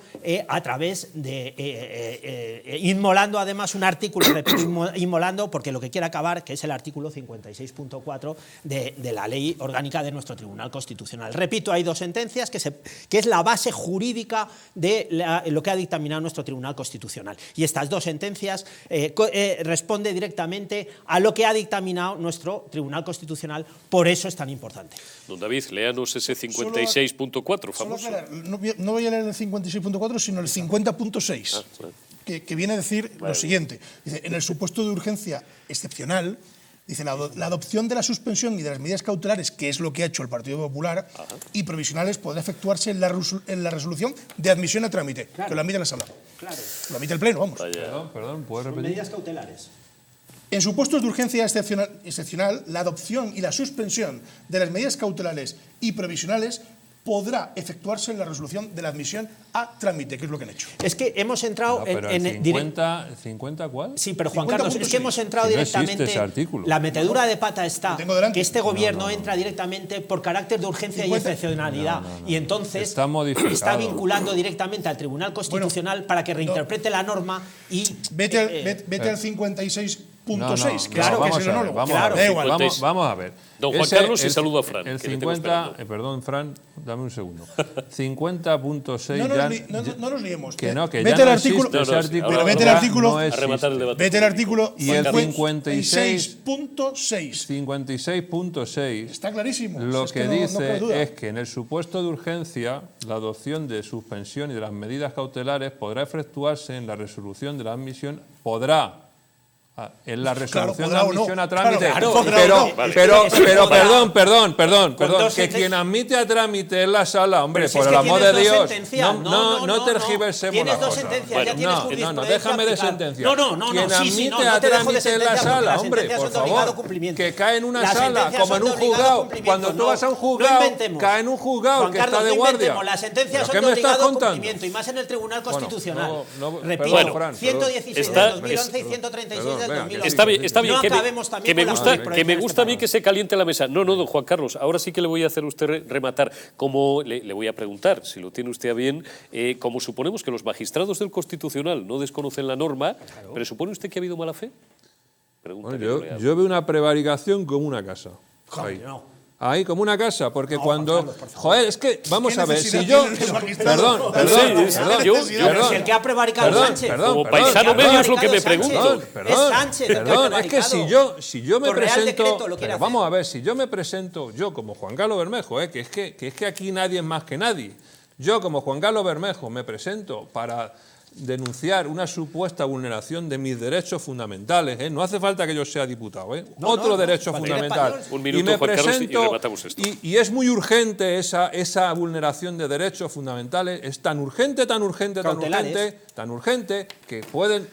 a través de inmolando además un artículo, repito, inmolando, porque lo que quiere acabar, que es el artículo 56.4 de la ley orgánica de nuestro Tribunal Constitucional. Repito, hay dos sentencias que es la base jurídica de lo que ha dictaminado nuestro Tribunal Constitucional. Y estas dos sentencias responden directamente a lo que ha dictaminado nuestro Tribunal Constitucional, por eso es tan importante.
Don David, léanos ese 56.4 famoso.
No voy a leer el 56.4, sino el 50.6, que viene a decir lo siguiente. Dice, en el supuesto de urgencia excepcional, dice, la adopción de la suspensión y de las medidas cautelares, que es lo que ha hecho el Partido Popular, y provisionales, podrá efectuarse en la resolución de admisión a trámite, que lo admite la sala.
Claro.
Lo admite el Pleno, vamos.
Perdón, ¿puedes repetir?
Medidas cautelares.
En supuestos de urgencia excepcional, la adopción y la suspensión de las medidas cautelares y provisionales podrá efectuarse en la resolución de la admisión a trámite, que es lo que han hecho.
Es que hemos entrado
en 50 ¿cuál?
Sí, pero Juan Carlos, es que hemos entrado directamente.
Ese artículo.
La metedura de pata está que este gobierno entra directamente por carácter de urgencia y excepcionalidad. Y entonces está vinculando directamente al Tribunal Constitucional para que reinterprete la norma y.
Vete al 56.6, que
claro,
es el monólogo.
Vamos a ver.
Don Juan Carlos, y saludo a Fran.
El 50, perdón, Fran, dame un segundo. 50.6
no nos liemos.
Que no, que
vete
ya no
artículo,
existe ese artículo.
Pero vete el artículo.
A rematar el debate.
Vete el artículo.
Y el
56.6.
56.6.
Está clarísimo.
Lo
es
que
no,
dice
no
es que en el supuesto de urgencia, la adopción de suspensión y de las medidas cautelares podrá efectuarse en la resolución de la admisión. En la resolución de la admisión a trámite. Pero perdón, que quien admite a trámite es la sala, hombre, por el amor de Dios. No tergiversemos las cosas. No, déjame de sentencia. Quien admite a trámite es la sala, hombre, por favor. Que cae en una sala, como en un juzgado. Cuando tú vas a un juzgado, cae en un juzgado que está de guardia.
Las sentencias son de obligado cumplimiento, y más en el Tribunal Constitucional. Repito, 116 de 2011 y 136 de
Está bien, que me gusta a mí que se caliente la mesa. No, don Juan Carlos, ahora sí que le voy a hacer a usted rematar. Como le voy a preguntar, si lo tiene usted a bien, como suponemos que los magistrados del Constitucional no desconocen la norma, ¿presupone usted que ha habido mala fe?
Yo veo una prevaricación como una casa. Ahí, como una casa, porque cuando... Joder, es que, vamos a ver, si yo... Perdón.
El que ha prevaricado Sánchez.
Como paisano medio es lo que me pregunto.
Perdón, es que si yo me presento... Pero vamos a ver, si yo me presento, yo como Juan Carlos Bermejo, que es que aquí nadie es más que nadie. Yo como Juan Carlos Bermejo me presento para denunciar una supuesta vulneración de mis derechos fundamentales, no hace falta que yo sea diputado, otro derecho fundamental.
Un minuto,
y me
Juan Carlos,
presento,
y rematamos esto.
Y es muy urgente esa vulneración de derechos fundamentales, es tan urgente que pueden...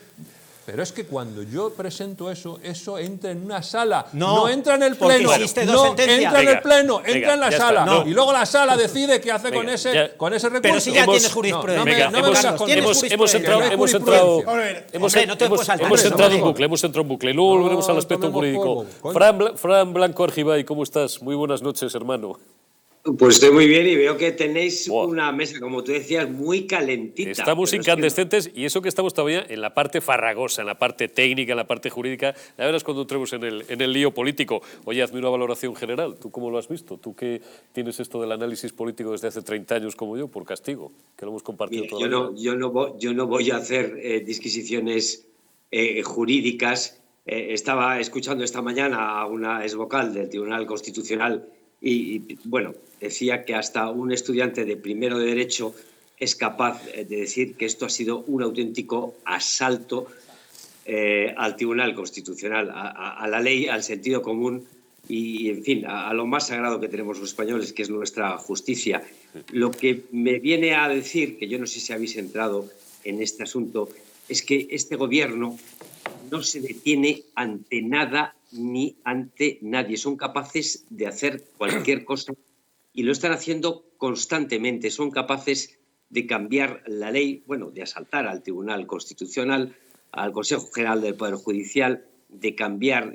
Pero es que cuando yo presento eso entra en una sala, no entra en el pleno, entra en el pleno, entra en la sala, y luego la sala decide qué hace con ese recurso.
Pero si ya tienes jurisprudencia.
Hemos entrado en bucle, luego volveremos al aspecto jurídico. Fran Blanco Argibay, ¿cómo estás? Muy buenas noches, hermano.
Pues estoy muy bien y veo que tenéis una mesa, como tú decías, muy calentita.
Estamos incandescentes y eso que estamos todavía en la parte farragosa, en la parte técnica, en la parte jurídica. La verdad es cuando entremos en el lío político. Oye, hazme una valoración general. ¿Tú cómo lo has visto? Tú que tienes esto del análisis político desde hace 30 años como yo, por castigo, que lo hemos compartido todavía.
Yo no voy a hacer disquisiciones jurídicas. Estaba escuchando esta mañana a una exvocal del Tribunal Constitucional y bueno, decía que hasta un estudiante de primero de Derecho es capaz de decir que esto ha sido un auténtico asalto al Tribunal Constitucional, a la ley, al sentido común y, en fin, a lo más sagrado que tenemos los españoles, que es nuestra justicia. Lo que me viene a decir, que yo no sé si habéis entrado en este asunto, es que este gobierno no se detiene ante nada ni ante nadie. Son capaces de hacer cualquier cosa y lo están haciendo constantemente. Son capaces de cambiar la ley, bueno, de asaltar al Tribunal Constitucional, al Consejo General del Poder Judicial, de cambiar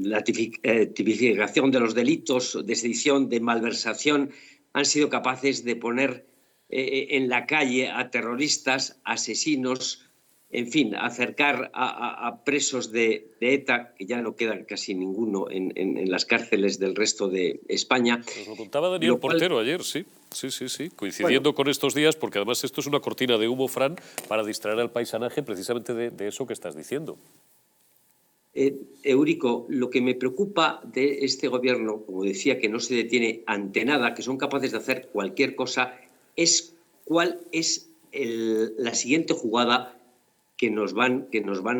la tipificación de los delitos de sedición, de malversación. Han sido capaces de poner en la calle a terroristas, asesinos, en fin, acercar a presos de ETA, que ya no quedan casi ninguno en las cárceles del resto de España.
Nos lo contaba Daniel Portero ayer, sí, coincidiendo con estos días, porque además esto es una cortina de humo, Fran, para distraer al paisanaje precisamente de eso que estás diciendo.
Eurico, lo que me preocupa de este gobierno, como decía, que no se detiene ante nada, que son capaces de hacer cualquier cosa, es cuál es la siguiente jugada que nos van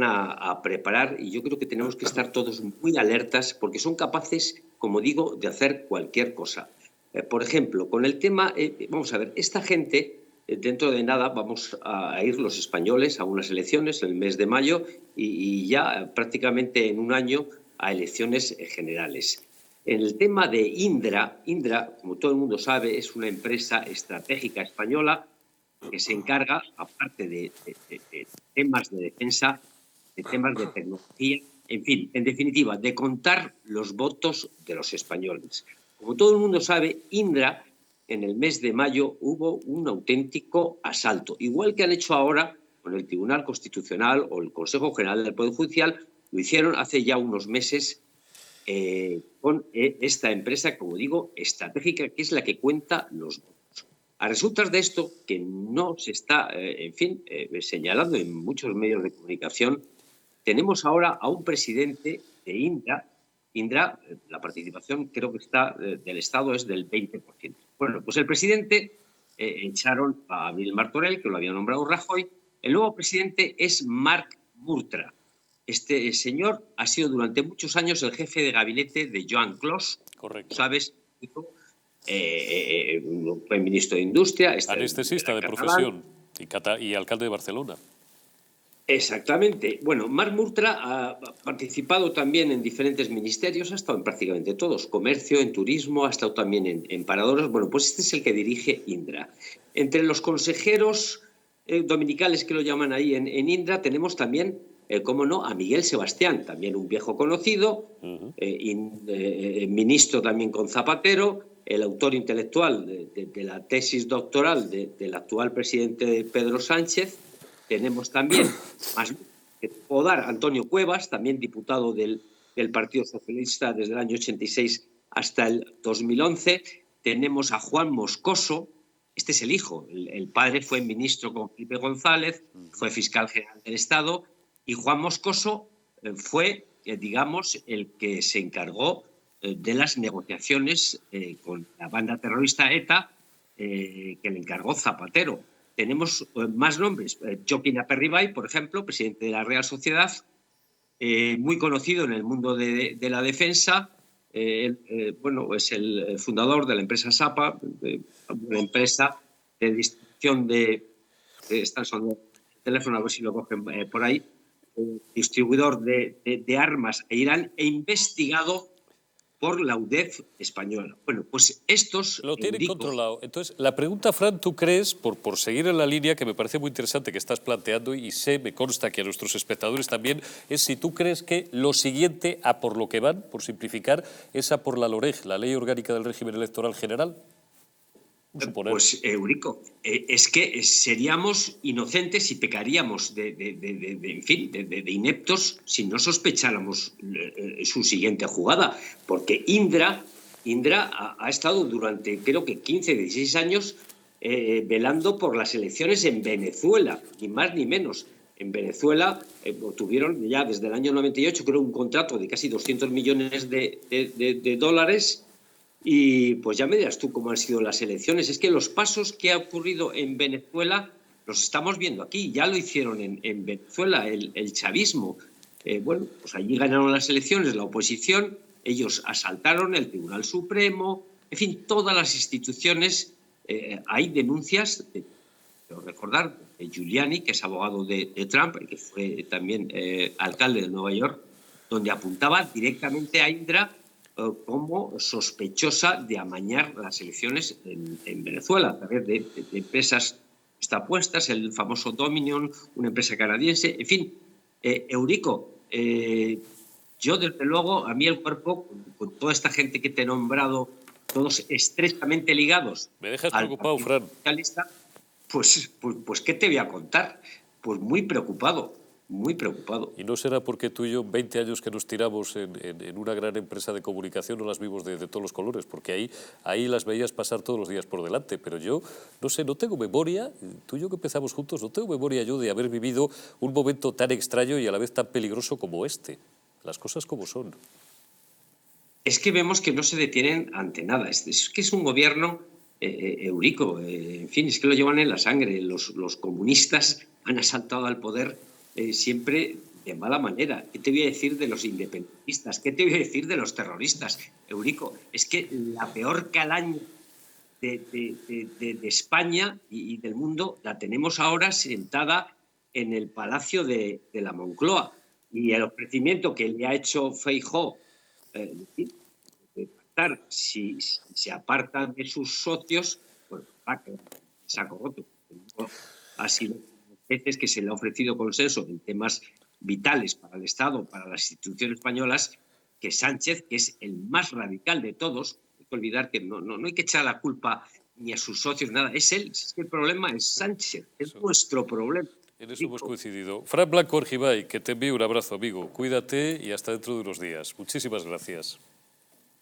a preparar, y yo creo que tenemos que estar todos muy alertas porque son capaces, como digo, de hacer cualquier cosa. Por ejemplo, con el tema, vamos a ver, esta gente, dentro de nada vamos a ir los españoles a unas elecciones en el mes de mayo y ya prácticamente en un año a elecciones generales. En el tema de Indra, como todo el mundo sabe, es una empresa estratégica española que se encarga, aparte de temas de defensa, de temas de tecnología, en fin, en definitiva, de contar los votos de los españoles. Como todo el mundo sabe, Indra, en el mes de mayo hubo un auténtico asalto, igual que han hecho ahora con el Tribunal Constitucional o el Consejo General del Poder Judicial. Lo hicieron hace ya unos meses con esta empresa, como digo, estratégica, que es la que cuenta los votos. A resultas de esto, que no se está, señalando en muchos medios de comunicación, tenemos ahora a un presidente de Indra. Indra, la participación creo que está del Estado es del 20%. Bueno, pues el presidente echaron a Abril Martorell, que lo había nombrado Rajoy. El nuevo presidente es Marc Murtra. Este señor ha sido durante muchos años el jefe de gabinete de Joan Clos.
Correcto.
¿Sabes? Fue ministro de Industria.
Anestesista de profesión y alcalde de Barcelona.
Exactamente. Bueno, Marc Murtra ha participado también en diferentes ministerios, ha estado en prácticamente todos, comercio, en turismo, ha estado también en paradoras. Bueno, pues este es el que dirige Indra. Entre los consejeros dominicales que lo llaman ahí en Indra tenemos también, cómo no, a Miguel Sebastián, también un viejo conocido, ministro también con Zapatero, el autor intelectual de la tesis doctoral del actual presidente Pedro Sánchez. Tenemos también, más que puedo dar, Antonio Cuevas, también diputado del Partido Socialista desde el año 86 hasta el 2011. Tenemos a Juan Moscoso, este es el hijo, el padre fue ministro con Felipe González, fue fiscal general del Estado, y Juan Moscoso fue, digamos, el que se encargó de las negociaciones con la banda terrorista ETA, que le encargó Zapatero. Tenemos más nombres. Joaquín Aperribay, por ejemplo, presidente de la Real Sociedad, muy conocido en el mundo de la defensa. Bueno, es el fundador de la empresa SAPA, una empresa de distribución están sonando el teléfono, a ver si lo cogen por ahí, distribuidor de armas a Irán e investigado por la UDEF española. Bueno, pues estos...
Lo tienen controlado. Entonces, la pregunta, Fran, ¿tú crees, por seguir en la línea que me parece muy interesante que estás planteando y me consta que a nuestros espectadores también, es si tú crees que lo siguiente, a por lo que van, por simplificar, es a por la LOREG, la Ley Orgánica del Régimen Electoral General?
Pues, Eurico, es que seríamos inocentes y pecaríamos de ineptos si no sospecháramos su siguiente jugada, porque Indra ha estado durante creo que 15, 16 años velando por las elecciones en Venezuela, ni más ni menos. En Venezuela tuvieron ya desde el año 98 creo un contrato de casi 200 millones de dólares. Y pues ya me dirás tú cómo han sido las elecciones. Es que los pasos que ha ocurrido en Venezuela los estamos viendo aquí. Ya lo hicieron en Venezuela, el chavismo. Bueno, pues allí ganaron las elecciones la oposición, ellos asaltaron el Tribunal Supremo, en fin, todas las instituciones. Hay denuncias, quiero recordar, de Giuliani, que es abogado de Trump, que fue también alcalde de Nueva York, donde apuntaba directamente a Indra como sospechosa de amañar las elecciones en Venezuela a través de empresas apuestas, el famoso Dominion, una empresa canadiense, en fin. Eurico, yo desde luego, a mí el cuerpo, con toda esta gente que te he nombrado, todos estrechamente ligados.
Me dejas preocupado, Fran.
Socialista, pues ¿qué te voy a contar? Pues muy preocupado, muy preocupado.
¿Y no será porque tú y yo, 20 años que nos tiramos en una gran empresa de comunicación, no las vimos de todos los colores? Porque ahí las veías pasar todos los días por delante, pero yo, no sé, no tengo memoria, tú y yo que empezamos juntos, no tengo memoria yo de haber vivido un momento tan extraño y a la vez tan peligroso como este. Las cosas como son.
Es que vemos que no se detienen ante nada. Es que es un gobierno, Eurico, en fin, es que lo llevan en la sangre. Los comunistas han asaltado al poder siempre de mala manera. ¿Qué te voy a decir de los independentistas? ¿Qué te voy a decir de los terroristas? Eurico, es que la peor calaña de España y del mundo la tenemos ahora sentada en el Palacio de la Moncloa. Y el ofrecimiento que le ha hecho Feijóo, si se apartan de sus socios, pues va a quedar saco roto. Ha sido veces que se le ha ofrecido consenso en temas vitales para el Estado, para las instituciones españolas, que Sánchez, que es el más radical de todos, no hay que olvidar que no hay que echar la culpa ni a sus socios, nada, es él. Es que el problema es Sánchez, es nuestro problema.
En eso hemos coincidido. Fran Blanco Orgibay, que te envío un abrazo, amigo. Cuídate y hasta dentro de unos días. Muchísimas gracias.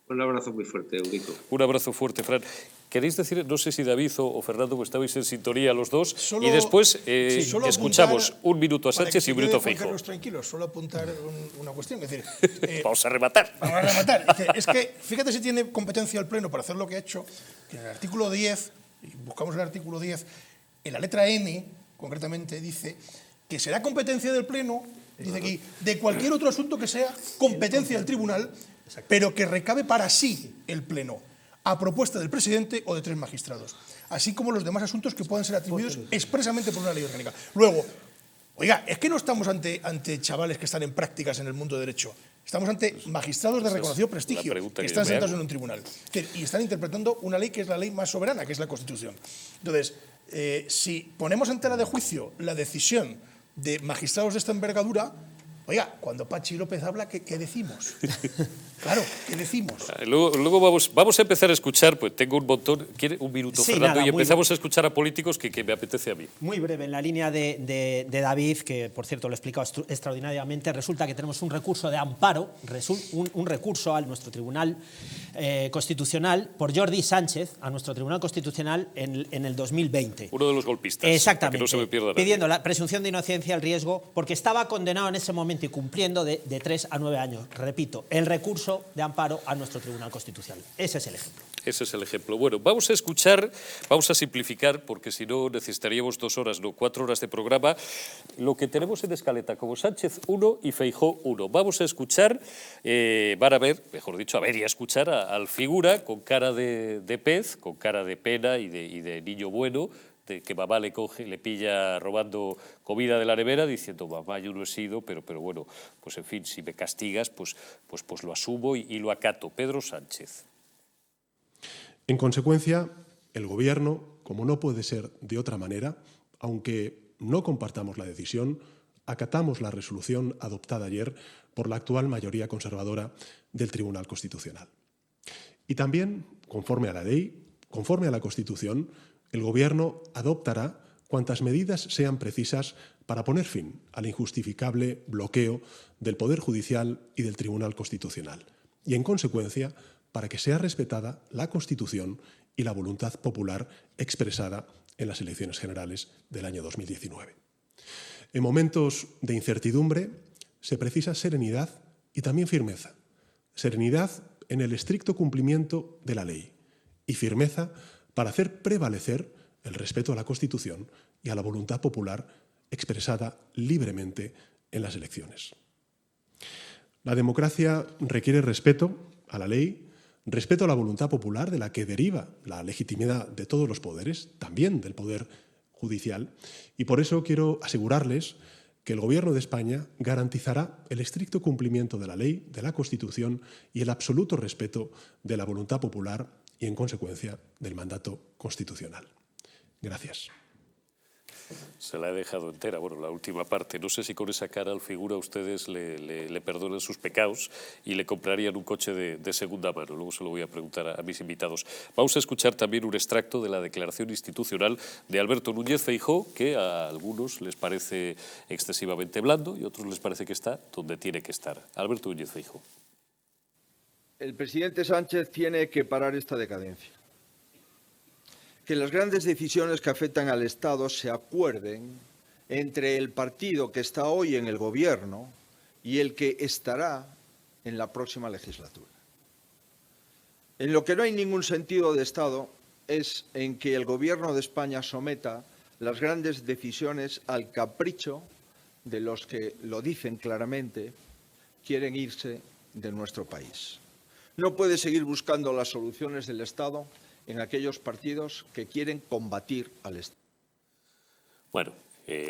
Un abrazo muy fuerte, Eurico.
Un abrazo fuerte, Fran. ¿Queréis decir, no sé si David o Fernando, que estabais en sintonía los dos, y después escuchamos un minuto a Sánchez y un minuto a Feijóo?
Tranquilos, solo apuntar una cuestión. Es decir,
vamos a rematar.
Vamos a rematar. Es que fíjate si tiene competencia el Pleno para hacer lo que ha hecho, que en el artículo 10, buscamos el artículo 10, en la letra N, concretamente, dice que será competencia del Pleno, dice aquí, de cualquier otro asunto que sea competencia del Tribunal, pero que recabe para sí el Pleno, a propuesta del presidente o de 3 magistrados, así como los demás asuntos que puedan ser atribuidos expresamente por una ley orgánica. Luego, oiga, es que no estamos ante chavales que están en prácticas en el mundo del derecho, estamos ante magistrados de reconocido prestigio que están sentados en un tribunal y están interpretando una ley que es la ley más soberana, que es la Constitución. Entonces, si ponemos en tela de juicio la decisión de magistrados de esta envergadura, oiga, cuando Pachi López habla, ¿qué decimos? Claro, ¿qué decimos?
Luego vamos a empezar a escuchar, pues tengo un montón, ¿quiere un minuto,
sí,
Fernando?
Nada,
y empezamos a escuchar a políticos que me apetece a mí.
Muy breve, en la línea de David, que por cierto lo he explicado extraordinariamente, resulta que tenemos un recurso de amparo, un recurso a nuestro Tribunal Constitucional por Jordi Sánchez, a nuestro Tribunal Constitucional en el 2020.
Uno de los golpistas.
Exactamente.
Que no se me pierda nadie.
Pidiendo la presunción de inocencia al riesgo, porque estaba condenado en ese momento y cumpliendo de 3 a 9 años. Repito, el recurso de amparo a nuestro Tribunal Constitucional. Ese es el ejemplo.
Ese es el ejemplo. Bueno, vamos a escuchar, vamos a simplificar, porque si no necesitaríamos 2 horas, no 4 horas de programa, lo que tenemos en escaleta como Sánchez 1 y Feijóo 1. Vamos a escuchar, van a ver, mejor dicho, a ver y a escuchar al figura con cara de pez, con cara de pena y de niño bueno, de que mamá le pilla robando comida de la nevera, diciendo, mamá, yo no he sido, pero bueno, pues en fin, si me castigas, pues lo asumo y lo acato. Pedro Sánchez.
En consecuencia, el Gobierno, como no puede ser de otra manera, aunque no compartamos la decisión, acatamos la resolución adoptada ayer por la actual mayoría conservadora del Tribunal Constitucional. Y también, conforme a la ley, conforme a la Constitución, el Gobierno adoptará cuantas medidas sean precisas para poner fin al injustificable bloqueo del Poder Judicial y del Tribunal Constitucional y, en consecuencia, para que sea respetada la Constitución y la voluntad popular expresada en las elecciones generales del año 2019. En momentos de incertidumbre se precisa serenidad y también firmeza. Serenidad en el estricto cumplimiento de la ley y firmeza para hacer prevalecer el respeto a la Constitución y a la voluntad popular expresada libremente en las elecciones. La democracia requiere respeto a la ley, respeto a la voluntad popular de la que deriva la legitimidad de todos los poderes, también del poder judicial, y por eso quiero asegurarles que el Gobierno de España garantizará el estricto cumplimiento de la ley, de la Constitución y el absoluto respeto de la voluntad popular y, en consecuencia, del mandato constitucional. Gracias.
Se la he dejado entera, bueno, la última parte. No sé si con esa cara al figura ustedes le perdonan sus pecados y le comprarían un coche de segunda mano. Luego se lo voy a preguntar a mis invitados. Vamos a escuchar también un extracto de la declaración institucional de Alberto Núñez Feijóo, que a algunos les parece excesivamente blando y a otros les parece que está donde tiene que estar. Alberto Núñez Feijóo.
El presidente Sánchez tiene que parar esta decadencia. Que las grandes decisiones que afectan al Estado se acuerden entre el partido que está hoy en el Gobierno y el que estará en la próxima legislatura. En lo que no hay ningún sentido de Estado es en que el Gobierno de España someta las grandes decisiones al capricho de los que, lo dicen claramente, quieren irse de nuestro país. No puede seguir buscando las soluciones del Estado en aquellos partidos que quieren combatir al Estado.
Bueno,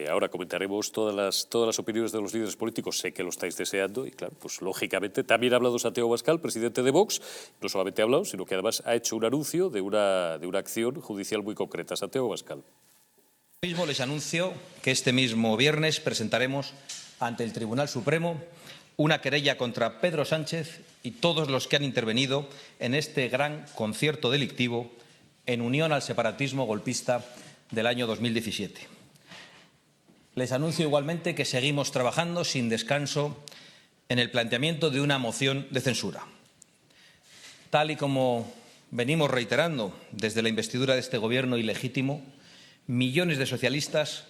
ahora comentaremos todas las opiniones de los líderes políticos. Sé que lo estáis deseando y, claro, pues lógicamente también ha hablado Santiago Abascal, presidente de Vox. No solamente ha hablado, sino que además ha hecho un anuncio de una acción judicial muy concreta. Santiago Abascal.
Mismo les anuncio que este mismo viernes presentaremos ante el Tribunal Supremo una querella contra Pedro Sánchez y todos los que han intervenido en este gran concierto delictivo en unión al separatismo golpista del año 2017. Les anuncio igualmente que seguimos trabajando sin descanso en el planteamiento de una moción de censura. Tal y como venimos reiterando desde la investidura de este Gobierno ilegítimo, millones de socialistas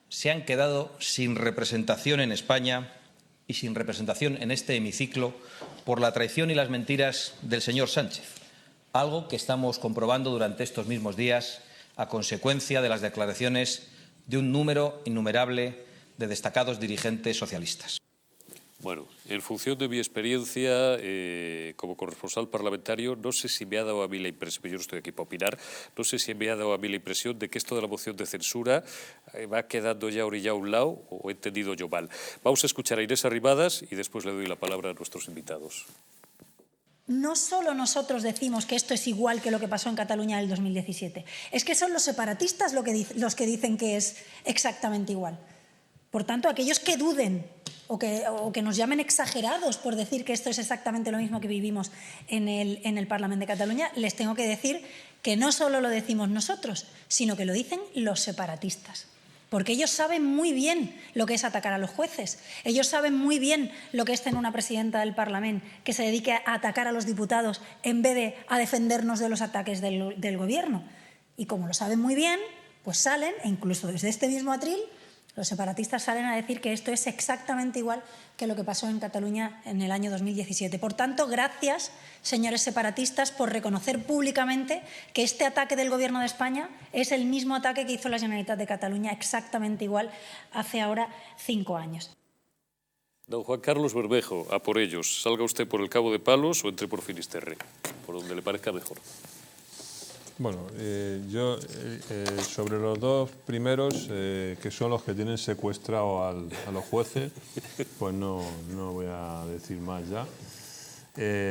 se han quedado sin representación en España y sin representación en este hemiciclo por la traición y las mentiras del señor Sánchez, algo que estamos comprobando durante estos mismos días a consecuencia de las declaraciones de un número innumerable de destacados dirigentes socialistas.
Bueno, en función de mi experiencia como corresponsal parlamentario, no sé si me ha dado a mí la impresión, yo no estoy aquí para opinar, no sé si me ha dado a mí la impresión de que esto de la moción de censura va quedando ya orillado a un lado o he entendido yo mal. Vamos a escuchar a Inés Arrimadas y después le doy la palabra a nuestros invitados.
No solo nosotros decimos que esto es igual que lo que pasó en Cataluña en el 2017, es que son los separatistas los que dicen que es exactamente igual. Por tanto, aquellos que duden o que nos llamen exagerados por decir que esto es exactamente lo mismo que vivimos en el Parlamento de Cataluña, les tengo que decir que no solo lo decimos nosotros, sino que lo dicen los separatistas. Porque ellos saben muy bien lo que es atacar a los jueces. Ellos saben muy bien lo que es tener una presidenta del Parlamento que se dedique a atacar a los diputados en vez de a defendernos de los ataques del Gobierno. Y como lo saben muy bien, pues salen, e incluso desde este mismo atril, los separatistas salen a decir que esto es exactamente igual que lo que pasó en Cataluña en el año 2017. Por tanto, gracias, señores separatistas, por reconocer públicamente que este ataque del Gobierno de España es el mismo ataque que hizo la Generalitat de Cataluña, exactamente igual, hace ahora 5 años.
Don Juan Carlos Bermejo, a por ellos. Salga usted por el Cabo de Palos o entre por Finisterre, por donde le parezca mejor.
Bueno, yo sobre los dos primeros, que son los que tienen secuestrado a los jueces, pues no voy a decir más ya.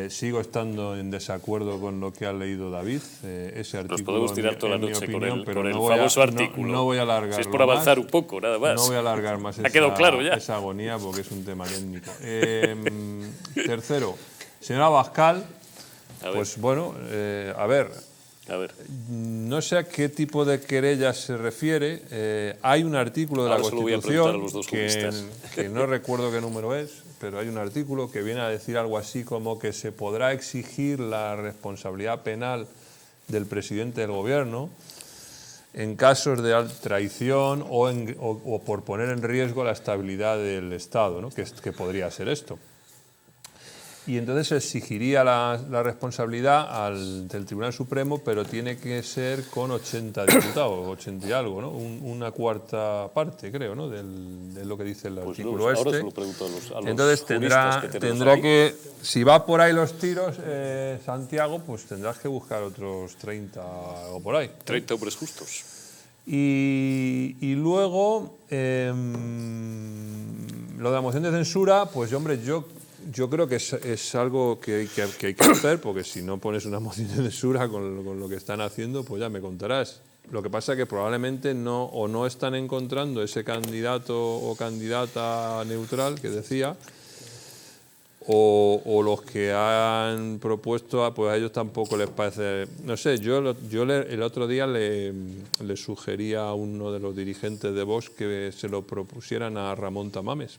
Sigo estando en desacuerdo con lo que ha leído David. Ese artículo,
nos podemos tirar toda la noche
opinión,
con el famoso artículo.
No voy a alargar.
Si es por avanzar un poco, nada más.
No voy a alargar más esa agonía porque es un tema técnico. Tercero, señor Abascal, pues bueno, a ver, no sé a qué tipo de querella se refiere. Hay un artículo de la Constitución que no recuerdo qué número es, pero hay un artículo que viene a decir algo así como que se podrá exigir la responsabilidad penal del presidente del Gobierno en casos de traición o por poner en riesgo la estabilidad del Estado, ¿no? que podría ser esto. y entonces se exigiría la responsabilidad del Tribunal Supremo, pero tiene que ser con 80 diputados, 80 y algo, ¿no? Una cuarta parte, creo, ¿no? de lo que dice el artículo
ahora
este.
se lo pregunto a los
Entonces tendrá
ahí.
que, si va por ahí los tiros, Santiago, pues tendrás que buscar otros 30 o por ahí.
30 hombres justos.
Y luego, lo de la moción de censura, pues hombre, yo creo que es algo que hay que hacer, porque si no pones una moción de censura con lo que están haciendo, pues ya me contarás. Lo que pasa es que probablemente no están encontrando ese candidato o candidata neutral que decía, o los que han propuesto, pues a ellos tampoco les parece. No sé, yo el otro día le sugería a uno de los dirigentes de Vox que se lo propusieran a Ramón Tamames,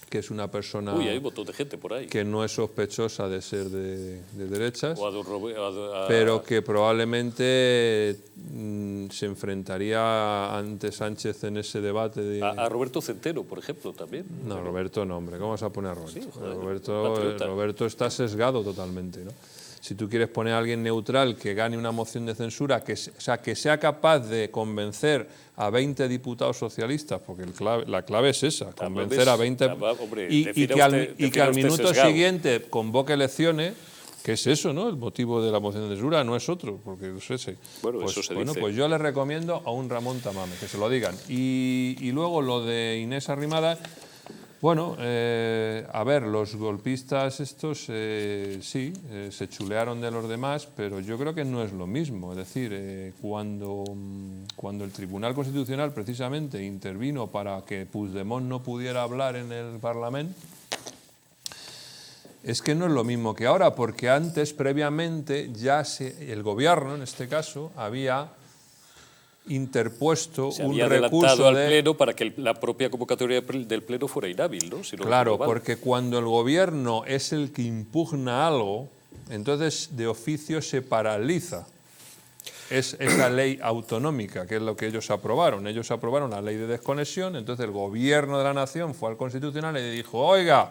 que es una persona
hay un montón de gente por ahí.
que no es sospechosa de ser de derechas,
O a don
pero que probablemente se enfrentaría ante Sánchez en ese debate.
A Roberto Centeno, por ejemplo, también.
No, Roberto no, hombre, ¿cómo vas a poner a Roberto?
Sí, joder,
Roberto está sesgado totalmente, ¿no? Si tú quieres poner a alguien neutral que gane una moción de censura, que sea capaz de convencer a 20 diputados socialistas, porque la clave es esa, convencer a 20... y que al minuto siguiente convoque elecciones, que es eso, ¿no? El motivo de la moción de censura no es otro, porque no sé.
Bueno, eso se dice.
Pues yo le recomiendo a un Ramón Tamames, que se lo digan. Y luego lo de Inés Arrimadas... Bueno, a ver, los golpistas estos sí, se chulearon de los demás, pero yo creo que no es lo mismo. Es decir, cuando el Tribunal Constitucional precisamente intervino para que Puigdemont no pudiera hablar en el Parlamento, es que no es lo mismo que ahora, porque antes, previamente, el gobierno, en este caso, había interpuesto
se
un
había
recurso
adelantado al Pleno para que la propia convocatoria del Pleno fuera inhábil, ¿no? Si no
claro, porque cuando el gobierno es el que impugna algo, entonces de oficio se paraliza. Es esa ley autonómica, que es lo que ellos aprobaron. Ellos aprobaron la ley de desconexión, entonces el gobierno de la nación fue al Constitucional y dijo, oiga,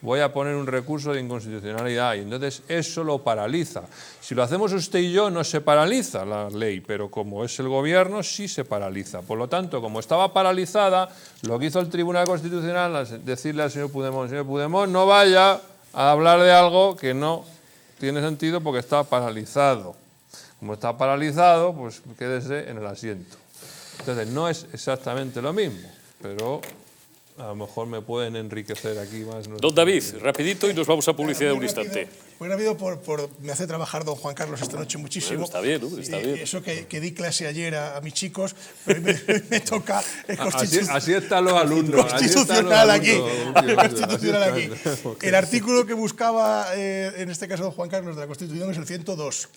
voy a poner un recurso de inconstitucionalidad, y entonces eso lo paraliza. Si lo hacemos usted y yo, no se paraliza la ley, pero como es el gobierno, sí se paraliza. Por lo tanto, como estaba paralizada, lo que hizo el Tribunal Constitucional es decirle al señor Puigdemont, no vaya a hablar de algo que no tiene sentido porque está paralizado. Como está paralizado, pues quédese en el asiento. Entonces, no es exactamente lo mismo, pero a lo mejor me pueden enriquecer aquí más.
Don David, rapidito y nos vamos a publicidad un instante.
Muy rápido, me hace trabajar don Juan Carlos esta noche muchísimo.
Bueno, está bien, hombre, está bien.
Eso que di clase ayer a mis chicos, pero me toca el
así están los alumnos.
Constitucional aquí. El artículo que buscaba, en este caso don Juan Carlos, de la Constitución es el 102.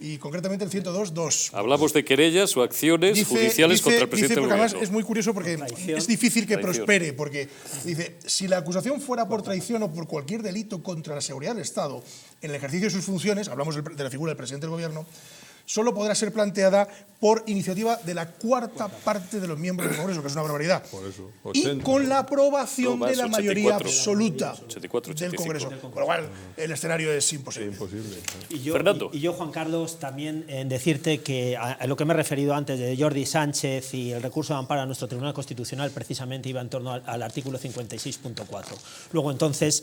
Y concretamente el 102.2.
Hablamos de querellas o acciones judiciales contra el presidente del gobierno.
Además es muy curioso porque es difícil que prospere, porque dice, si la acusación fuera por traición o por cualquier delito contra la seguridad del Estado, en el ejercicio de sus funciones, hablamos de la figura del presidente del gobierno, solo podrá ser planteada por iniciativa de la cuarta parte de los miembros del Congreso, que es una barbaridad.
Por eso,
80. Y con la aprobación de la mayoría
84,
absoluta
84,
del Congreso. Con lo cual, el escenario es imposible.
Fernando.
Y yo, Juan Carlos, también en decirte que a lo que me he referido antes de Jordi Sánchez y el recurso de amparo a nuestro Tribunal Constitucional precisamente iba en torno al artículo 56.4. Luego, entonces,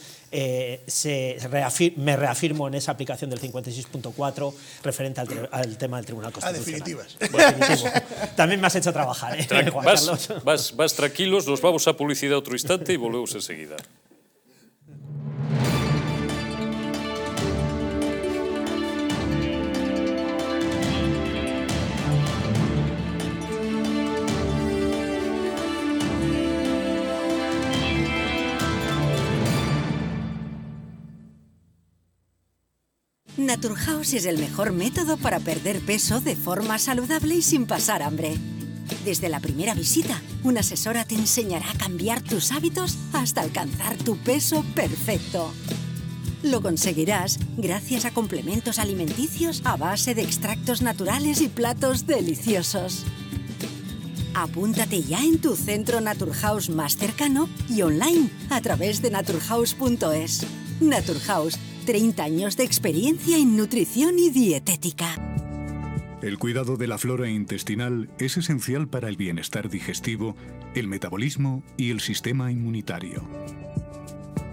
me reafirmo en esa aplicación del 56.4 referente al tema del Tribunal Constitucional.
Definitivas.
Definitivo. También me has hecho trabajar, Juan Carlos.
Vas tranquilos, nos vamos a publicidad otro instante y volvemos enseguida.
Naturhaus es el mejor método para perder peso de forma saludable y sin pasar hambre. Desde la primera visita, una asesora te enseñará a cambiar tus hábitos hasta alcanzar tu peso perfecto. Lo conseguirás gracias a complementos alimenticios a base de extractos naturales y platos deliciosos. Apúntate ya en tu centro Naturhaus más cercano y online a través de naturhaus.es. Naturhaus, 30 años de experiencia en nutrición y dietética.
El cuidado de la flora intestinal es esencial para el bienestar digestivo, el metabolismo y el sistema inmunitario.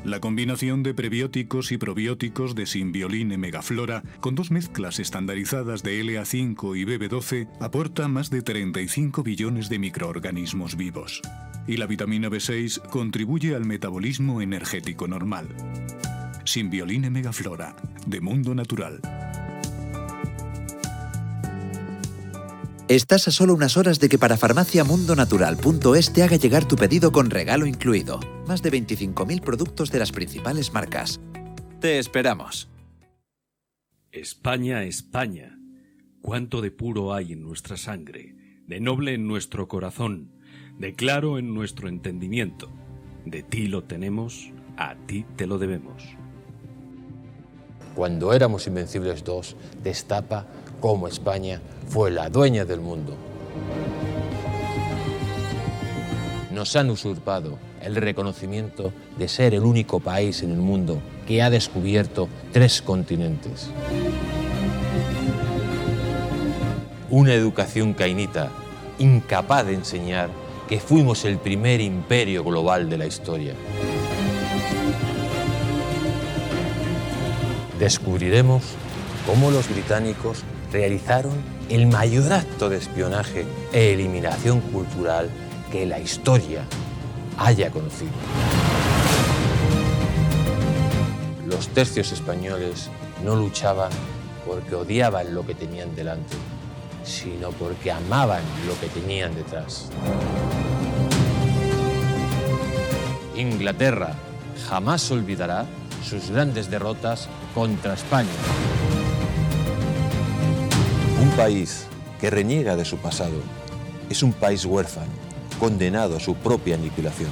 La combinación de prebióticos y probióticos de Symbioline Megaflora, con 2 mezclas estandarizadas de LA5 y BB12, aporta más de 35 billones de microorganismos vivos. Y la vitamina B6 contribuye al metabolismo energético normal. Symbioline Megaflora, de Mundo Natural.
Estás a solo unas horas de que parafarmaciamundonatural.es te haga llegar tu pedido con regalo incluido. Más de 25.000 productos de las principales marcas. Te esperamos.
España, España, cuánto de puro hay en nuestra sangre, de noble en nuestro corazón, de claro en nuestro entendimiento. De ti lo tenemos, a ti te lo debemos.
Cuando éramos Invencibles 2, destapa cómo España fue la dueña del mundo. Nos han usurpado el reconocimiento de ser el único país en el mundo que ha descubierto 3 continentes. Una educación cainita, incapaz de enseñar que fuimos el primer imperio global de la historia. Descubriremos cómo los británicos realizaron el mayor acto de espionaje e eliminación cultural que la historia haya conocido. Los tercios españoles no luchaban porque odiaban lo que tenían delante, sino porque amaban lo que tenían detrás. Inglaterra jamás olvidará sus grandes derrotas contra España.
Un país que reniega de su pasado es un país huérfano, condenado a su propia aniquilación.